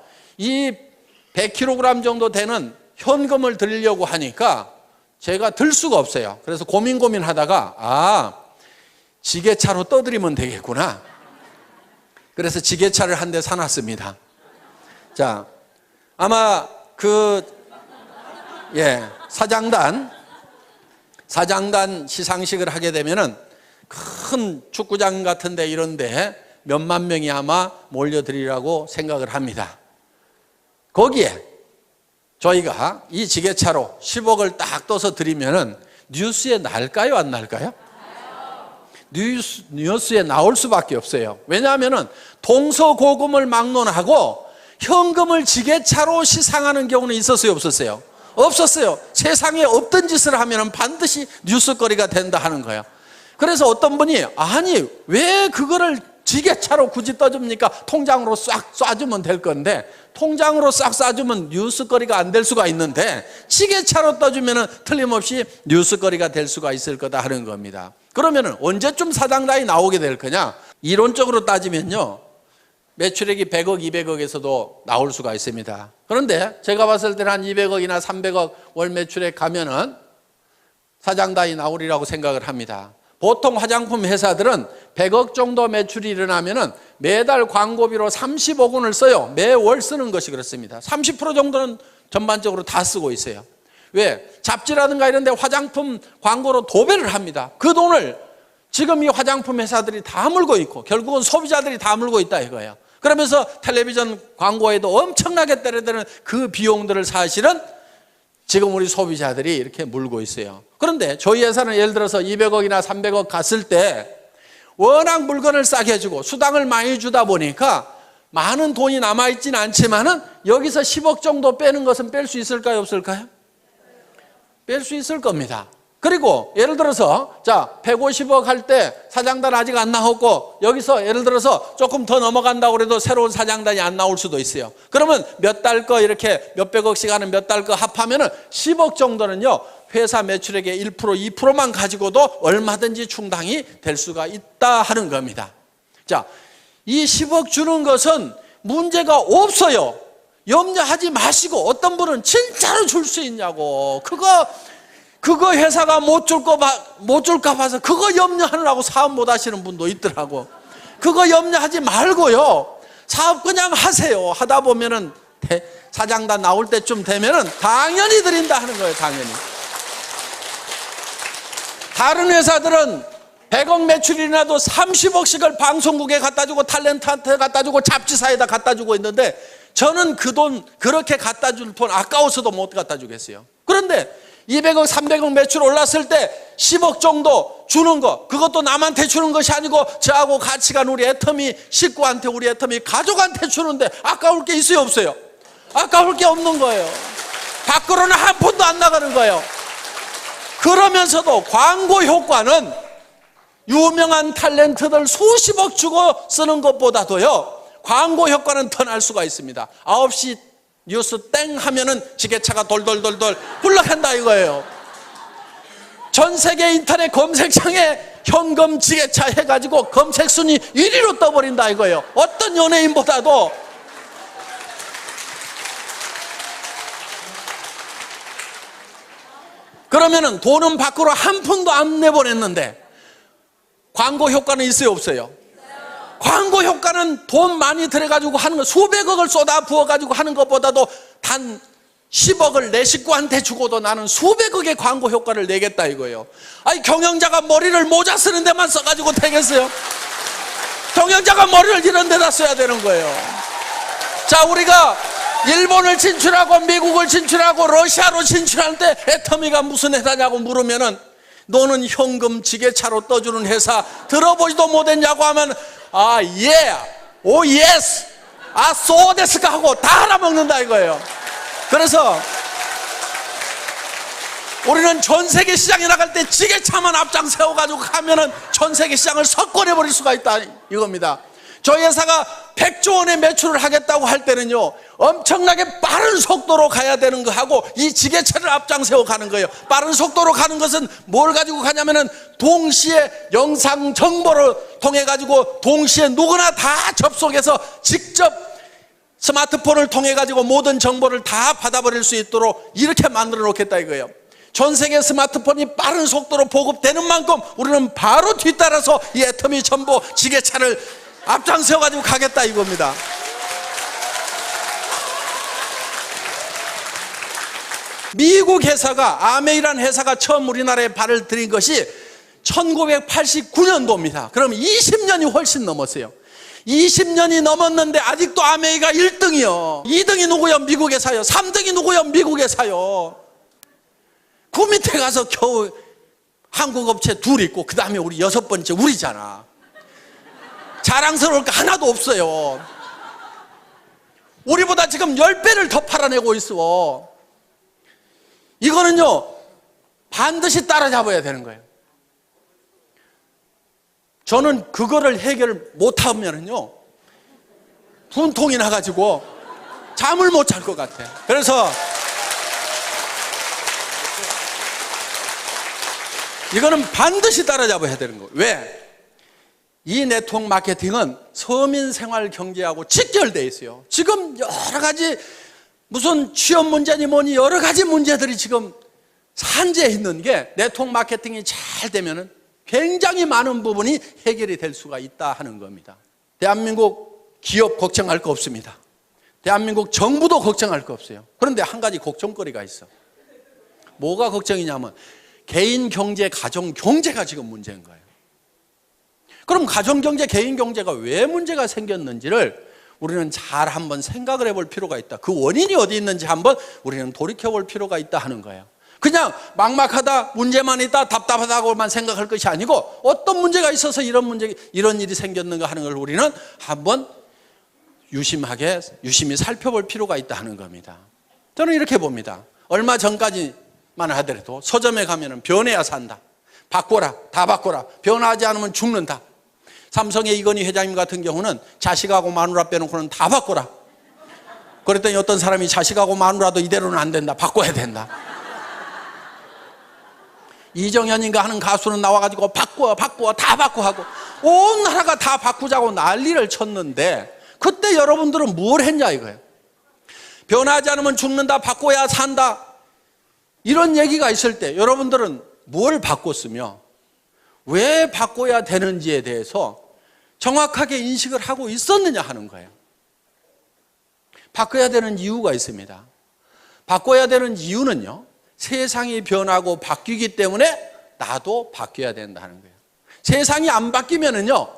100kg 정도 되는 현금을 드리려고 하니까 제가 들 수가 없어요. 그래서 고민하다가 지게차로 떠드리면 되겠구나. 그래서 지게차를 한 대 사놨습니다. 자, 아마 사장단 시상식을 하게 되면은 큰 축구장 같은데 이런데 몇만 명이 아마 몰려들이라고 생각을 합니다. 거기에 저희가 이 지게차로 10억을 딱 떠서 드리면은 뉴스에 날까요, 안 날까요? 뉴스에 나올 수밖에 없어요. 왜냐하면은 동서고금을 막론하고 현금을 지게차로 시상하는 경우는 있었어요, 없었어요? 없었어요. 세상에 없던 짓을 하면 반드시 뉴스거리가 된다 하는 거예요. 그래서 어떤 분이 아니 왜 그거를 지게차로 굳이 떠줍니까? 통장으로 싹 쏴주면 될 건데 통장으로 싹 쏴주면 뉴스거리가 안 될 수가 있는데 지게차로 떠주면 틀림없이 뉴스거리가 될 수가 있을 거다 하는 겁니다. 그러면 언제쯤 사장단이 나오게 될 거냐? 이론적으로 따지면요, 매출액이 100억, 200억에서도 나올 수가 있습니다. 그런데 제가 봤을 때는 한 200억이나 300억 월 매출액 가면은 사장단이 나오리라고 생각을 합니다. 보통 화장품 회사들은 100억 정도 매출이 일어나면은 매달 광고비로 30억 원을 써요. 매월 쓰는 것이 그렇습니다. 30% 정도는 전반적으로 다 쓰고 있어요. 왜? 잡지라든가 이런 데 화장품 광고로 도배를 합니다. 그 돈을 지금 이 화장품 회사들이 다 물고 있고 결국은 소비자들이 다 물고 있다 이거예요. 그러면서 텔레비전 광고에도 엄청나게 때려드는 그 비용들을 사실은 지금 우리 소비자들이 이렇게 물고 있어요. 그런데 저희 회사는 예를 들어서 200억이나 300억 갔을 때 워낙 물건을 싸게 주고 수당을 많이 주다 보니까 많은 돈이 남아있지는 않지만은 여기서 10억 정도 빼는 것은 뺄 수 있을까요, 없을까요? 뺄 수 있을 겁니다. 그리고 예를 들어서 150억 할 때 사장단 아직 안 나왔고 여기서 예를 들어서 조금 더 넘어간다고 해도 새로운 사장단이 안 나올 수도 있어요. 그러면 몇 달 거 이렇게 몇백억씩 하는 몇 달 거 합하면은 10억 정도는요 회사 매출액의 1%, 2%만 가지고도 얼마든지 충당이 될 수가 있다 하는 겁니다. 자, 이 10억 주는 것은 문제가 없어요. 염려하지 마시고, 어떤 분은 진짜로 줄 수 있냐고, 그거 회사가 못 줄까 봐서 그거 염려하느라고 사업 못 하시는 분도 있더라고. 그거 염려하지 말고요, 사업 그냥 하세요. 하다 보면은 사장단 나올 때쯤 되면은 당연히 드린다 하는 거예요. 당연히. 다른 회사들은 100억 매출이 나도 30억씩을 방송국에 갖다 주고 탤런트한테 갖다 주고 잡지사에다 갖다 주고 있는데 저는 그 돈, 그렇게 갖다 줄 돈 아까워서도 못 갖다 주겠어요. 그런데 200억, 300억 매출 올랐을 때 10억 정도 주는 거, 그것도 남한테 주는 것이 아니고 저하고 같이 간 우리 애터미 식구한테, 우리 애터미 가족한테 주는데 아까울 게 있어요, 없어요? 아까울 게 없는 거예요. 밖으로는 한 푼도 안 나가는 거예요. 그러면서도 광고 효과는 유명한 탤런트들 수십억 주고 쓰는 것보다도요 광고 효과는 더 날 수가 있습니다. 9시 뉴스 땡 하면은 지게차가 돌돌돌돌 굴러간다 이거예요. 전 세계 인터넷 검색창에 현금 지게차 해가지고 검색 순위 1위로 떠버린다 이거예요. 어떤 연예인보다도. 그러면은 돈은 밖으로 한 푼도 안 내보냈는데 광고 효과는 있어요, 없어요? 광고 효과는 돈 많이 들여가지고 하는 거, 수백억을 쏟아 부어가지고 하는 것보다도 단 10억을 내 식구한테 주고도 나는 수백억의 광고 효과를 내겠다 이거예요. 아니, 경영자가 머리를 모자 쓰는 데만 써가지고 되겠어요? 경영자가 머리를 이런 데다 써야 되는 거예요. 자, 우리가 일본을 진출하고 미국을 진출하고 러시아로 진출할 때 애터미가 무슨 회사냐고 물으면은 너는 현금 지게차로 떠주는 회사 들어보지도 못했냐고 하면 아, 예, 오, 예스, 아, 소데스까 하고 다 알아먹는다 이거예요. 그래서 우리는 전 세계 시장에 나갈 때 지게차만 앞장 세워가지고 가면은 전 세계 시장을 석권해버릴 수가 있다 이겁니다. 저희 회사가 100조 원의 매출을 하겠다고 할 때는요, 엄청나게 빠른 속도로 가야 되는 거하고 이 지게차를 앞장 세워 가는 거예요. 빠른 속도로 가는 것은 뭘 가지고 가냐면은 동시에 영상 정보를 통해 가지고 동시에 누구나 다 접속해서 직접 스마트폰을 통해 가지고 모든 정보를 다 받아버릴 수 있도록 이렇게 만들어 놓겠다 이거예요. 전 세계 스마트폰이 빠른 속도로 보급되는 만큼 우리는 바로 뒤따라서 이 애터미 전보 지게차를 앞장서 가지고 가겠다 이겁니다. 미국 회사가, 아메이라는 회사가 처음 우리나라에 발을 들인 것이 1989년도입니다. 그럼 20년이 훨씬 넘었어요. 20년이 넘었는데 아직도 아메이가 1등이요. 2등이 누구요? 미국 회사요. 3등이 누구요? 미국 회사요. 그 밑에 가서 겨우 한국 업체 둘 있고 그 다음에 우리 6번째 우리잖아. 자랑스러울 거 하나도 없어요. 우리보다 지금 10배를 더 팔아내고 있어. 이거는요, 반드시 따라잡아야 되는 거예요. 저는 그거를 해결 못하면은요, 분통이 나가지고 잠을 못 잘 것 같아. 그래서 이거는 반드시 따라잡아야 되는 거예요. 왜? 이 네트워크 마케팅은 서민 생활 경제하고 직결되어 있어요. 지금 여러 가지 무슨 취업 문제니 뭐니 여러 가지 문제들이 지금 산재해 있는 게 네트워크 마케팅이 잘 되면은 굉장히 많은 부분이 해결이 될 수가 있다 하는 겁니다. 대한민국 기업 걱정할 거 없습니다. 대한민국 정부도 걱정할 거 없어요. 그런데 한 가지 걱정거리가 있어. 뭐가 걱정이냐면 개인 경제, 가정 경제가 지금 문제인 거예요. 그럼 가정 경제, 개인 경제가 왜 문제가 생겼는지를 우리는 잘 한번 생각을 해볼 필요가 있다. 그 원인이 어디 있는지 한번 우리는 돌이켜볼 필요가 있다 하는 거예요. 그냥 막막하다, 문제만 있다, 답답하다고만 생각할 것이 아니고 어떤 문제가 있어서 이런 일이 생겼는가 하는 걸 우리는 한번 유심히 살펴볼 필요가 있다 하는 겁니다. 저는 이렇게 봅니다. 얼마 전까지만 하더라도 서점에 가면은 변해야 산다, 바꿔라, 다 바꿔라, 변하지 않으면 죽는다. 삼성의 이건희 회장님 같은 경우는 자식하고 마누라 빼놓고는 다 바꿔라. 그랬더니 어떤 사람이 자식하고 마누라도 이대로는 안 된다, 바꿔야 된다. 이정현인가 하는 가수는 나와가지고 바꿔 다 바꿔 하고 온 나라가 다 바꾸자고 난리를 쳤는데 그때 여러분들은 뭘 했냐 이거예요. 변하지 않으면 죽는다, 바꿔야 산다, 이런 얘기가 있을 때 여러분들은 뭘 바꿨으며 왜 바꿔야 되는지에 대해서 정확하게 인식을 하고 있었느냐 하는 거예요. 바꿔야 되는 이유가 있습니다. 바꿔야 되는 이유는요, 세상이 변하고 바뀌기 때문에 나도 바뀌어야 된다 하는 거예요. 세상이 안 바뀌면은요,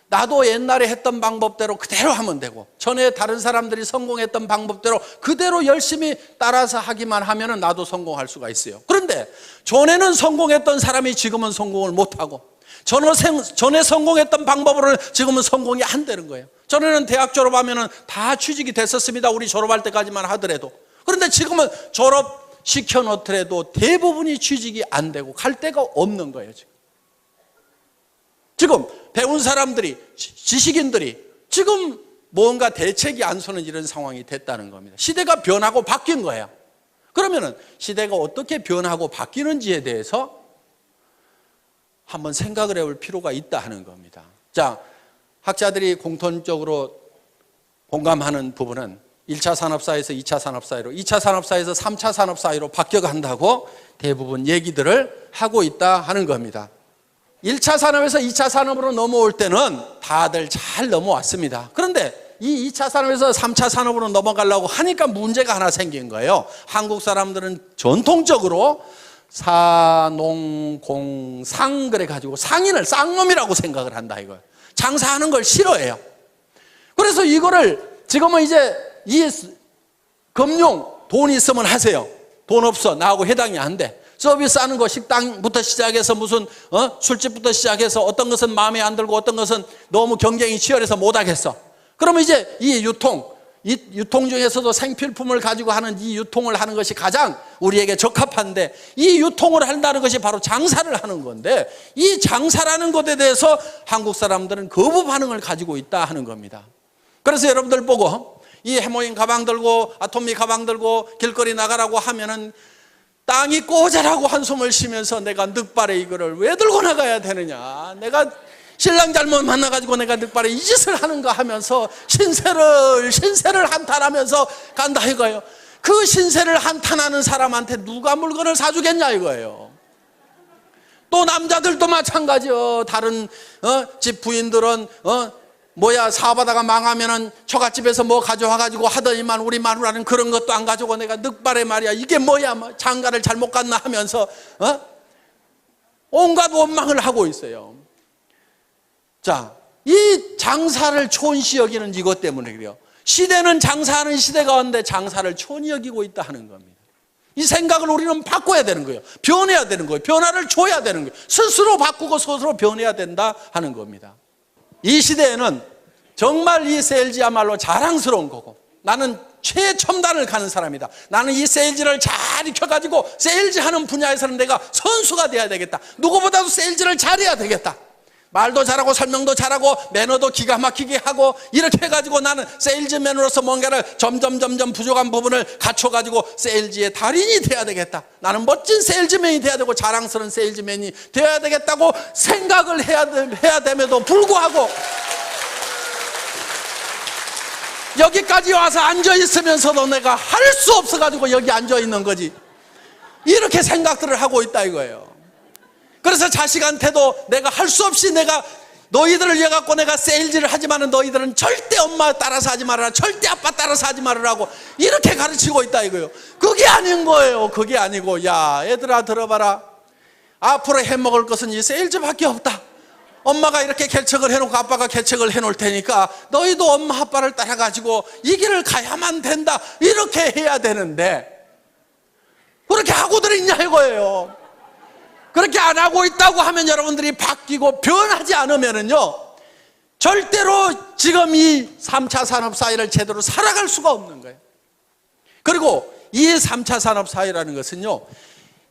나도 옛날에 했던 방법대로 그대로 하면 되고 전에 다른 사람들이 성공했던 방법대로 그대로 열심히 따라서 하기만 하면은 나도 성공할 수가 있어요. 그런데 전에는 성공했던 사람이 지금은 성공을 못하고 전에 성공했던 방법으로는 지금은 성공이 안 되는 거예요. 전에는 대학 졸업하면은 다 취직이 됐었습니다. 우리 졸업할 때까지만 하더라도. 그런데 지금은 졸업시켜 놓더라도 대부분이 취직이 안 되고 갈 데가 없는 거예요. 지금 배운 사람들이, 지식인들이 지금 뭔가 대책이 안 서는 이런 상황이 됐다는 겁니다. 시대가 변하고 바뀐 거예요. 그러면은 시대가 어떻게 변하고 바뀌는지에 대해서 한번 생각을 해볼 필요가 있다 하는 겁니다. 자, 학자들이 공통적으로 공감하는 부분은 1차 산업사회에서 2차 산업사회로, 2차 산업사회에서 3차 산업사회로 바뀌어간다고 대부분 얘기들을 하고 있다 하는 겁니다. 1차 산업에서 2차 산업으로 넘어올 때는 다들 잘 넘어왔습니다. 그런데 이 2차 산업에서 3차 산업으로 넘어가려고 하니까 문제가 하나 생긴 거예요. 한국 사람들은 전통적으로 사농공상 그래가지고 상인을 쌍놈이라고 생각을 한다 이거예요. 장사하는 걸 싫어해요. 그래서 이거를 지금은 이제 이 금융 돈 있으면 하세요. 돈 없어 나하고 해당이 안 돼. 서비스하는 거 식당부터 시작해서 무슨 술집부터 시작해서 어떤 것은 마음에 안 들고 어떤 것은 너무 경쟁이 치열해서 못 하겠어. 그러면 이제 이 유통 중에서도 생필품을 가지고 하는 이 유통을 하는 것이 가장 우리에게 적합한데 이 유통을 한다는 것이 바로 장사를 하는 건데 이 장사라는 것에 대해서 한국 사람들은 거부 반응을 가지고 있다 하는 겁니다. 그래서 여러분들 보고 이 해모인 가방 들고 아토미 가방 들고 길거리 나가라고 하면은 땅이 꼬자라고 한숨을 쉬면서 내가 늑발에 이거를 왜 들고 나가야 되느냐, 내가 신랑 잘못 만나가지고 내가 늑발에 이 짓을 하는가 하면서 신세를 한탄하면서 간다 이거예요. 그 신세를 한탄하는 사람한테 누가 물건을 사주겠냐 이거예요. 또 남자들도 마찬가지요. 다른 집 부인들은 사업하다가 망하면은 처갓집에서 뭐 가져와가지고 하더니만 우리 마누라는 그런 것도 안 가져오고 내가 늑발에 말이야 이게 뭐야 장가를 잘못 갔나 하면서 온갖 원망을 하고 있어요. 자, 이 장사를 촌시 여기는 이것 때문에 그래요. 시대는 장사하는 시대가 왔는데 장사를 촌히 여기고 있다 하는 겁니다. 이 생각을 우리는 바꿔야 되는 거예요. 변해야 되는 거예요. 변화를 줘야 되는 거예요. 스스로 바꾸고 스스로 변해야 된다 하는 겁니다. 이 시대에는 정말 이 세일즈야말로 자랑스러운 거고 나는 최첨단을 가는 사람이다. 나는 이 세일즈를 잘 익혀가지고 세일즈 하는 분야에서는 내가 선수가 돼야 되겠다. 누구보다도 세일즈를 잘해야 되겠다. 말도 잘하고 설명도 잘하고 매너도 기가 막히게 하고 이렇게 해가지고 나는 세일즈맨으로서 뭔가를 점점 부족한 부분을 갖춰가지고 세일즈의 달인이 돼야 되겠다. 나는 멋진 세일즈맨이 돼야 되고 자랑스러운 세일즈맨이 돼야 되겠다고 생각을 해야 됨에도 불구하고 여기까지 와서 앉아있으면서도 내가 할 수 없어가지고 여기 앉아있는 거지. 이렇게 생각들을 하고 있다 이거예요. 그래서 자식한테도 내가 할 수 없이 내가 너희들을 위해 갖고 내가 세일즈를 하지만은 너희들은 절대 엄마 따라서 하지 말아라, 절대 아빠 따라서 하지 말으라고 이렇게 가르치고 있다 이거예요. 그게 아닌 거예요. 그게 아니고 야 얘들아 들어봐라. 앞으로 해먹을 것은 이 세일즈밖에 없다. 엄마가 이렇게 개척을 해놓고 아빠가 개척을 해놓을 테니까 너희도 엄마 아빠를 따라가지고 이 길을 가야만 된다. 이렇게 해야 되는데 그렇게 하고들 있냐 이거예요. 그렇게 안 하고 있다고 하면 여러분들이 바뀌고 변하지 않으면은요 절대로 지금 이 3차 산업 사회를 제대로 살아갈 수가 없는 거예요. 그리고 이 3차 산업 사회라는 것은요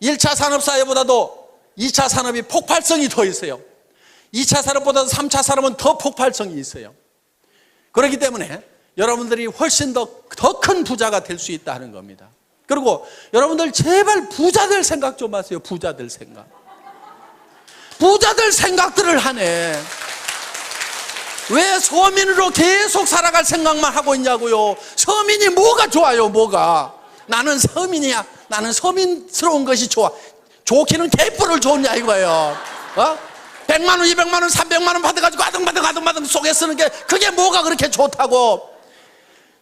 1차 산업 사회보다도 2차 산업이 폭발성이 더 있어요. 2차 산업보다도 3차 산업은 더 폭발성이 있어요. 그렇기 때문에 여러분들이 훨씬 더 큰 부자가 될 수 있다 하는 겁니다. 그리고 여러분들 제발 부자들 생각 좀 하세요. 부자들 생각. 부자들 생각들을 하네. 왜 서민으로 계속 살아갈 생각만 하고 있냐고요. 서민이 뭐가 좋아요 뭐가. 나는 서민이야. 나는 서민스러운 것이 좋아. 좋기는 개뿔을 좋냐 이거예요. 100만 원 200만 원 300만 원 받아가지고 아등바등 속에 쓰는 게 그게 뭐가 그렇게 좋다고.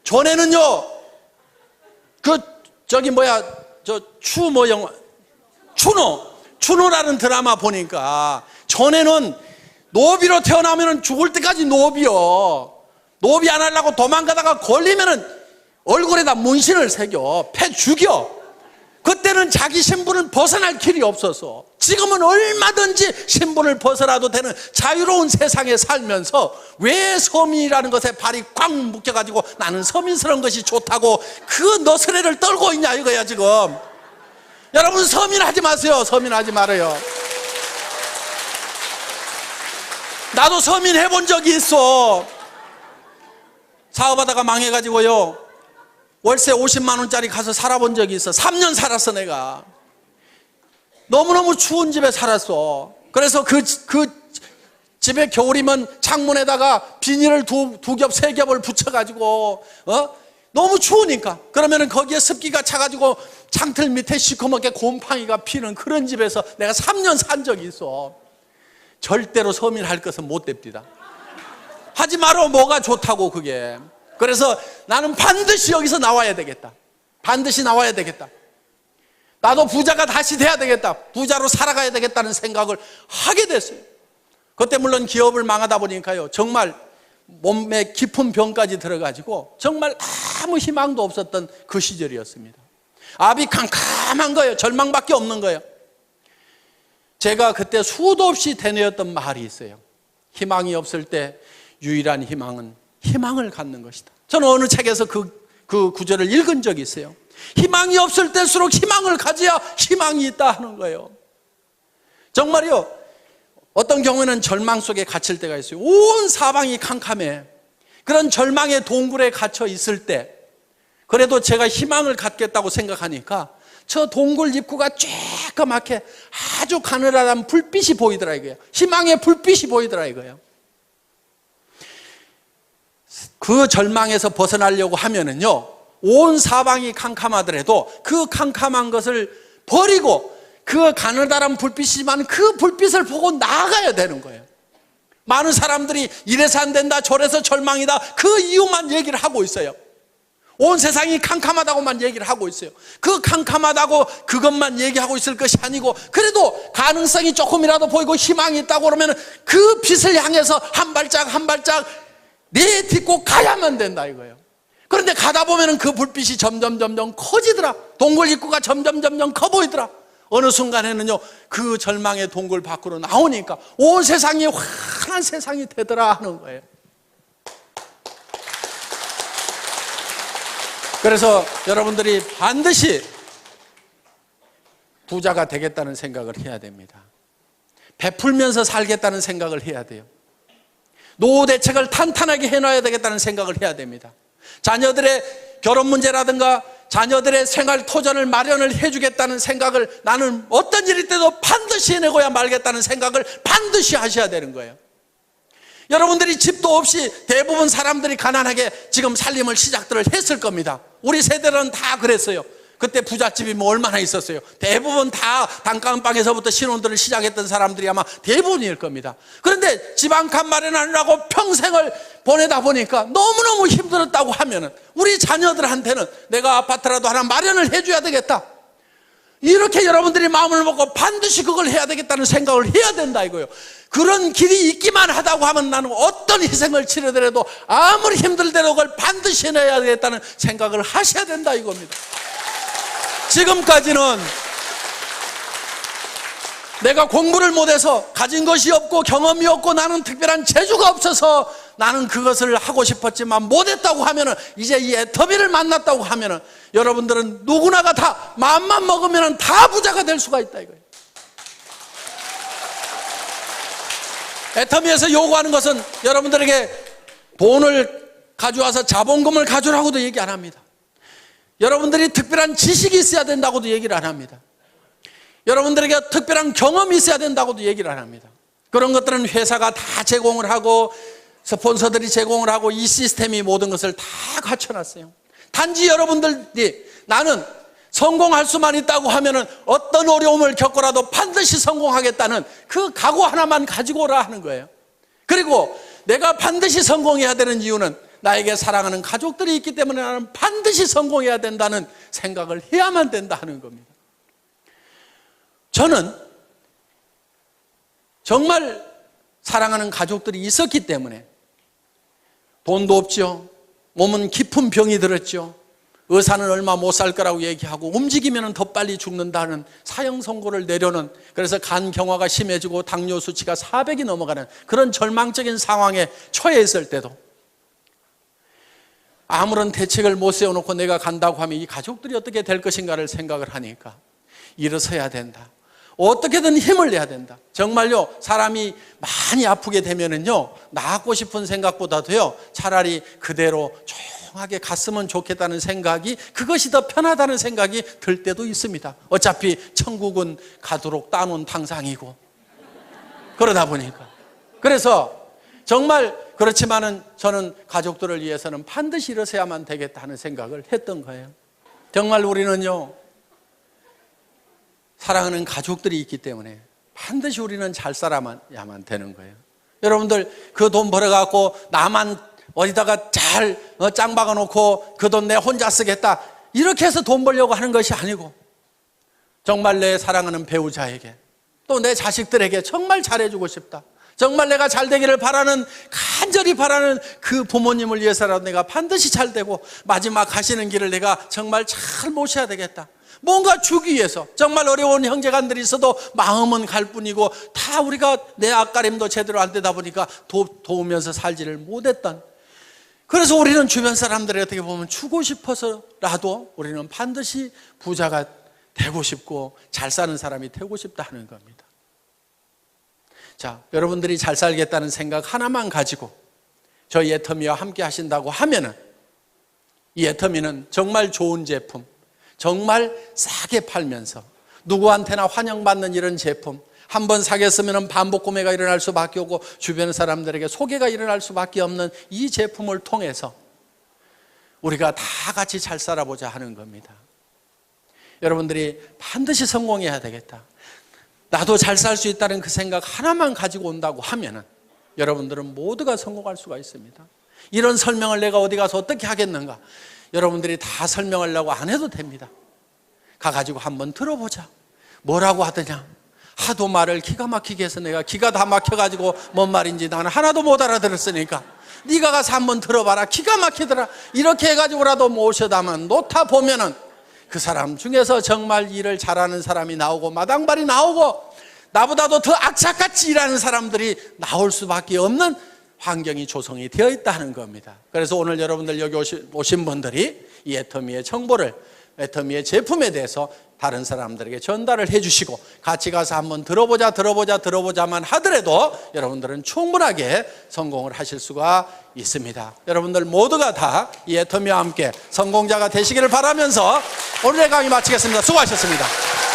전에는요 추노라는 드라마 보니까 전에는 노비로 태어나면 죽을 때까지 노비요. 노비 안 하려고 도망가다가 걸리면은 얼굴에다 문신을 새겨 패 죽여. 그때는 자기 신분은 벗어날 길이 없어서 지금은 얼마든지 신분을 벗어나도 되는 자유로운 세상에 살면서 왜 서민이라는 것에 발이 꽉 묶여가지고 나는 서민스러운 것이 좋다고 그 너스레를 떨고 있냐 이거야 지금. 여러분 서민하지 마세요. 서민하지 말아요. 나도 서민 해본 적이 있어. 사업하다가 망해가지고요 월세 50만 원짜리 가서 살아본 적이 있어. 3년 살았어 내가. 너무너무 추운 집에 살았어. 그래서 그 집에 겨울이면 창문에다가 비닐을 두 겹, 세 겹을 붙여가지고 너무 추우니까 그러면은 거기에 습기가 차가지고 창틀 밑에 시커멓게 곰팡이가 피는 그런 집에서 내가 3년 산 적이 있어. 절대로 서민할 것은 못 됩니다. 하지 마라. 뭐가 좋다고 그게. 그래서 나는 반드시 여기서 나와야 되겠다. 반드시 나와야 되겠다. 나도 부자가 다시 돼야 되겠다. 부자로 살아가야 되겠다는 생각을 하게 됐어요. 그때 물론 기업을 망하다 보니까요, 정말 몸에 깊은 병까지 들어가지고 정말 아무 희망도 없었던 그 시절이었습니다. 앞이 캄캄한 거예요. 절망밖에 없는 거예요. 제가 그때 수도 없이 되뇌었던 말이 있어요. 희망이 없을 때 유일한 희망은 희망을 갖는 것이다. 저는 어느 책에서 그 구절을 읽은 적이 있어요. 희망이 없을 때일수록 희망을 가져야 희망이 있다 하는 거예요. 정말요, 어떤 경우에는 절망 속에 갇힐 때가 있어요. 온 사방이 캄캄해. 그런 절망의 동굴에 갇혀 있을 때 그래도 제가 희망을 갖겠다고 생각하니까 저 동굴 입구가 쬐끄맣게 아주 가늘한 불빛이 보이더라 이거예요. 희망의 불빛이 보이더라 이거예요. 그 절망에서 벗어나려고 하면은요, 온 사방이 캄캄하더라도 그 캄캄한 것을 버리고 그 가느다란 불빛이지만 그 불빛을 보고 나아가야 되는 거예요. 많은 사람들이 이래서 안 된다, 저래서 절망이다, 그 이유만 얘기를 하고 있어요. 온 세상이 캄캄하다고만 얘기를 하고 있어요. 그 캄캄하다고 그것만 얘기하고 있을 것이 아니고, 그래도 가능성이 조금이라도 보이고 희망이 있다고 그러면 그 빛을 향해서 한 발짝 한 발짝 내딛고 가야만 된다 이거예요. 그런데 가다 보면 그 불빛이 점점 커지더라. 동굴 입구가 점점 커 보이더라. 어느 순간에는요, 그 절망의 동굴 밖으로 나오니까 온 세상이 환한 세상이 되더라 하는 거예요. 그래서 여러분들이 반드시 부자가 되겠다는 생각을 해야 됩니다. 베풀면서 살겠다는 생각을 해야 돼요. 노후 대책을 탄탄하게 해놔야 되겠다는 생각을 해야 됩니다. 자녀들의 결혼 문제라든가 자녀들의 생활 토전을 마련을 해주겠다는 생각을 나는 어떤 일일 때도 반드시 해내고야 말겠다는 생각을 반드시 하셔야 되는 거예요. 여러분들이 집도 없이 대부분 사람들이 가난하게 지금 살림을 시작들을 했을 겁니다. 우리 세대는 다 그랬어요. 그때 부잣집이 뭐 얼마나 있었어요. 대부분 다 단칸방에서부터 신혼들을 시작했던 사람들이 아마 대부분일 겁니다. 그런데 집 한 칸 마련하느라고 평생을 보내다 보니까 너무너무 힘들었다고 하면은 우리 자녀들한테는 내가 아파트라도 하나 마련을 해줘야 되겠다, 이렇게 여러분들이 마음을 먹고 반드시 그걸 해야 되겠다는 생각을 해야 된다 이거예요. 그런 길이 있기만 하다고 하면 나는 어떤 희생을 치르더라도 아무리 힘들더라도 그걸 반드시 해내야 되겠다는 생각을 하셔야 된다 이겁니다. 지금까지는 내가 공부를 못해서 가진 것이 없고 경험이 없고 나는 특별한 재주가 없어서 나는 그것을 하고 싶었지만 못했다고 하면은, 이제 이 애터미를 만났다고 하면은 여러분들은 누구나가 다 마음만 먹으면 다 부자가 될 수가 있다 이거예요. 애터미에서 요구하는 것은 여러분들에게 돈을 가져와서 자본금을 가져라고도 얘기 안 합니다. 여러분들이 특별한 지식이 있어야 된다고도 얘기를 안 합니다. 여러분들에게 특별한 경험이 있어야 된다고도 얘기를 안 합니다. 그런 것들은 회사가 다 제공을 하고 스폰서들이 제공을 하고 이 시스템이 모든 것을 다 갖춰놨어요. 단지 여러분들이 나는 성공할 수만 있다고 하면은 어떤 어려움을 겪고라도 반드시 성공하겠다는 그 각오 하나만 가지고 오라 하는 거예요. 그리고 내가 반드시 성공해야 되는 이유는 나에게 사랑하는 가족들이 있기 때문에 나는 반드시 성공해야 된다는 생각을 해야만 된다 하는 겁니다. 저는 정말 사랑하는 가족들이 있었기 때문에 돈도 없죠. 몸은 깊은 병이 들었죠. 의사는 얼마 못 살 거라고 얘기하고 움직이면 더 빨리 죽는다는 사형 선고를 내려는, 그래서 간 경화가 심해지고 당뇨 수치가 400이 넘어가는 그런 절망적인 상황에 처해 있을 때도 아무런 대책을 못 세워놓고 내가 간다고 하면 이 가족들이 어떻게 될 것인가를 생각을 하니까 일어서야 된다. 어떻게든 힘을 내야 된다. 정말요, 사람이 많이 아프게 되면은요, 나았고 싶은 생각보다도요, 차라리 그대로 조용하게 갔으면 좋겠다는 생각이, 그것이 더 편하다는 생각이 들 때도 있습니다. 어차피 천국은 가도록 따놓은 탕상이고, 그러다 보니까. 그래서 정말 그렇지만은 저는 가족들을 위해서는 반드시 일어서야만 되겠다 하는 생각을 했던 거예요. 정말 우리는요, 사랑하는 가족들이 있기 때문에 반드시 우리는 잘 살아야만 되는 거예요. 여러분들 그 돈 벌어갖고 나만 어디다가 잘 짱 박아놓고 그 돈 내 혼자 쓰겠다 이렇게 해서 돈 벌려고 하는 것이 아니고 정말 내 사랑하는 배우자에게 또 내 자식들에게 정말 잘해주고 싶다. 정말 내가 잘 되기를 바라는, 간절히 바라는 그 부모님을 위해서라도 내가 반드시 잘 되고 마지막 가시는 길을 내가 정말 잘 모셔야 되겠다. 뭔가 주기 위해서 정말 어려운 형제간들이 있어도 마음은 갈 뿐이고 다 우리가 내 앞가림도 제대로 안 되다 보니까 도우면서 살지를 못했던, 그래서 우리는 주변 사람들이 어떻게 보면 주고 싶어서라도 우리는 반드시 부자가 되고 싶고 잘 사는 사람이 되고 싶다 하는 겁니다. 자, 여러분들이 잘 살겠다는 생각 하나만 가지고 저희 애터미와 함께 하신다고 하면은 이 애터미는 정말 좋은 제품, 정말 싸게 팔면서 누구한테나 환영받는 이런 제품, 한번 사겠으면 반복 구매가 일어날 수밖에 없고 주변 사람들에게 소개가 일어날 수밖에 없는 이 제품을 통해서 우리가 다 같이 잘 살아보자 하는 겁니다. 여러분들이 반드시 성공해야 되겠다, 나도 잘 살 수 있다는 그 생각 하나만 가지고 온다고 하면은 여러분들은 모두가 성공할 수가 있습니다. 이런 설명을 내가 어디 가서 어떻게 하겠는가? 여러분들이 다 설명하려고 안 해도 됩니다. 가가지고 한번 들어보자. 뭐라고 하더냐? 하도 말을 기가 막히게 해서 내가 기가 다 막혀가지고 뭔 말인지 나는 하나도 못 알아들었으니까 네가 가서 한번 들어봐라. 기가 막히더라. 이렇게 해가지고라도 모셔다만 놓다 보면은 그 사람 중에서 정말 일을 잘하는 사람이 나오고 마당발이 나오고 나보다도 더 악착같이 일하는 사람들이 나올 수밖에 없는 환경이 조성이 되어 있다는 겁니다. 그래서 오늘 여러분들 여기 오신 분들이 이 애터미의 정보를, 애터미의 제품에 대해서 다른 사람들에게 전달을 해주시고 같이 가서 한번 들어보자만 하더라도 여러분들은 충분하게 성공을 하실 수가 있습니다. 여러분들 모두가 다 이 애터미와 함께 성공자가 되시기를 바라면서 오늘의 강의 마치겠습니다. 수고하셨습니다.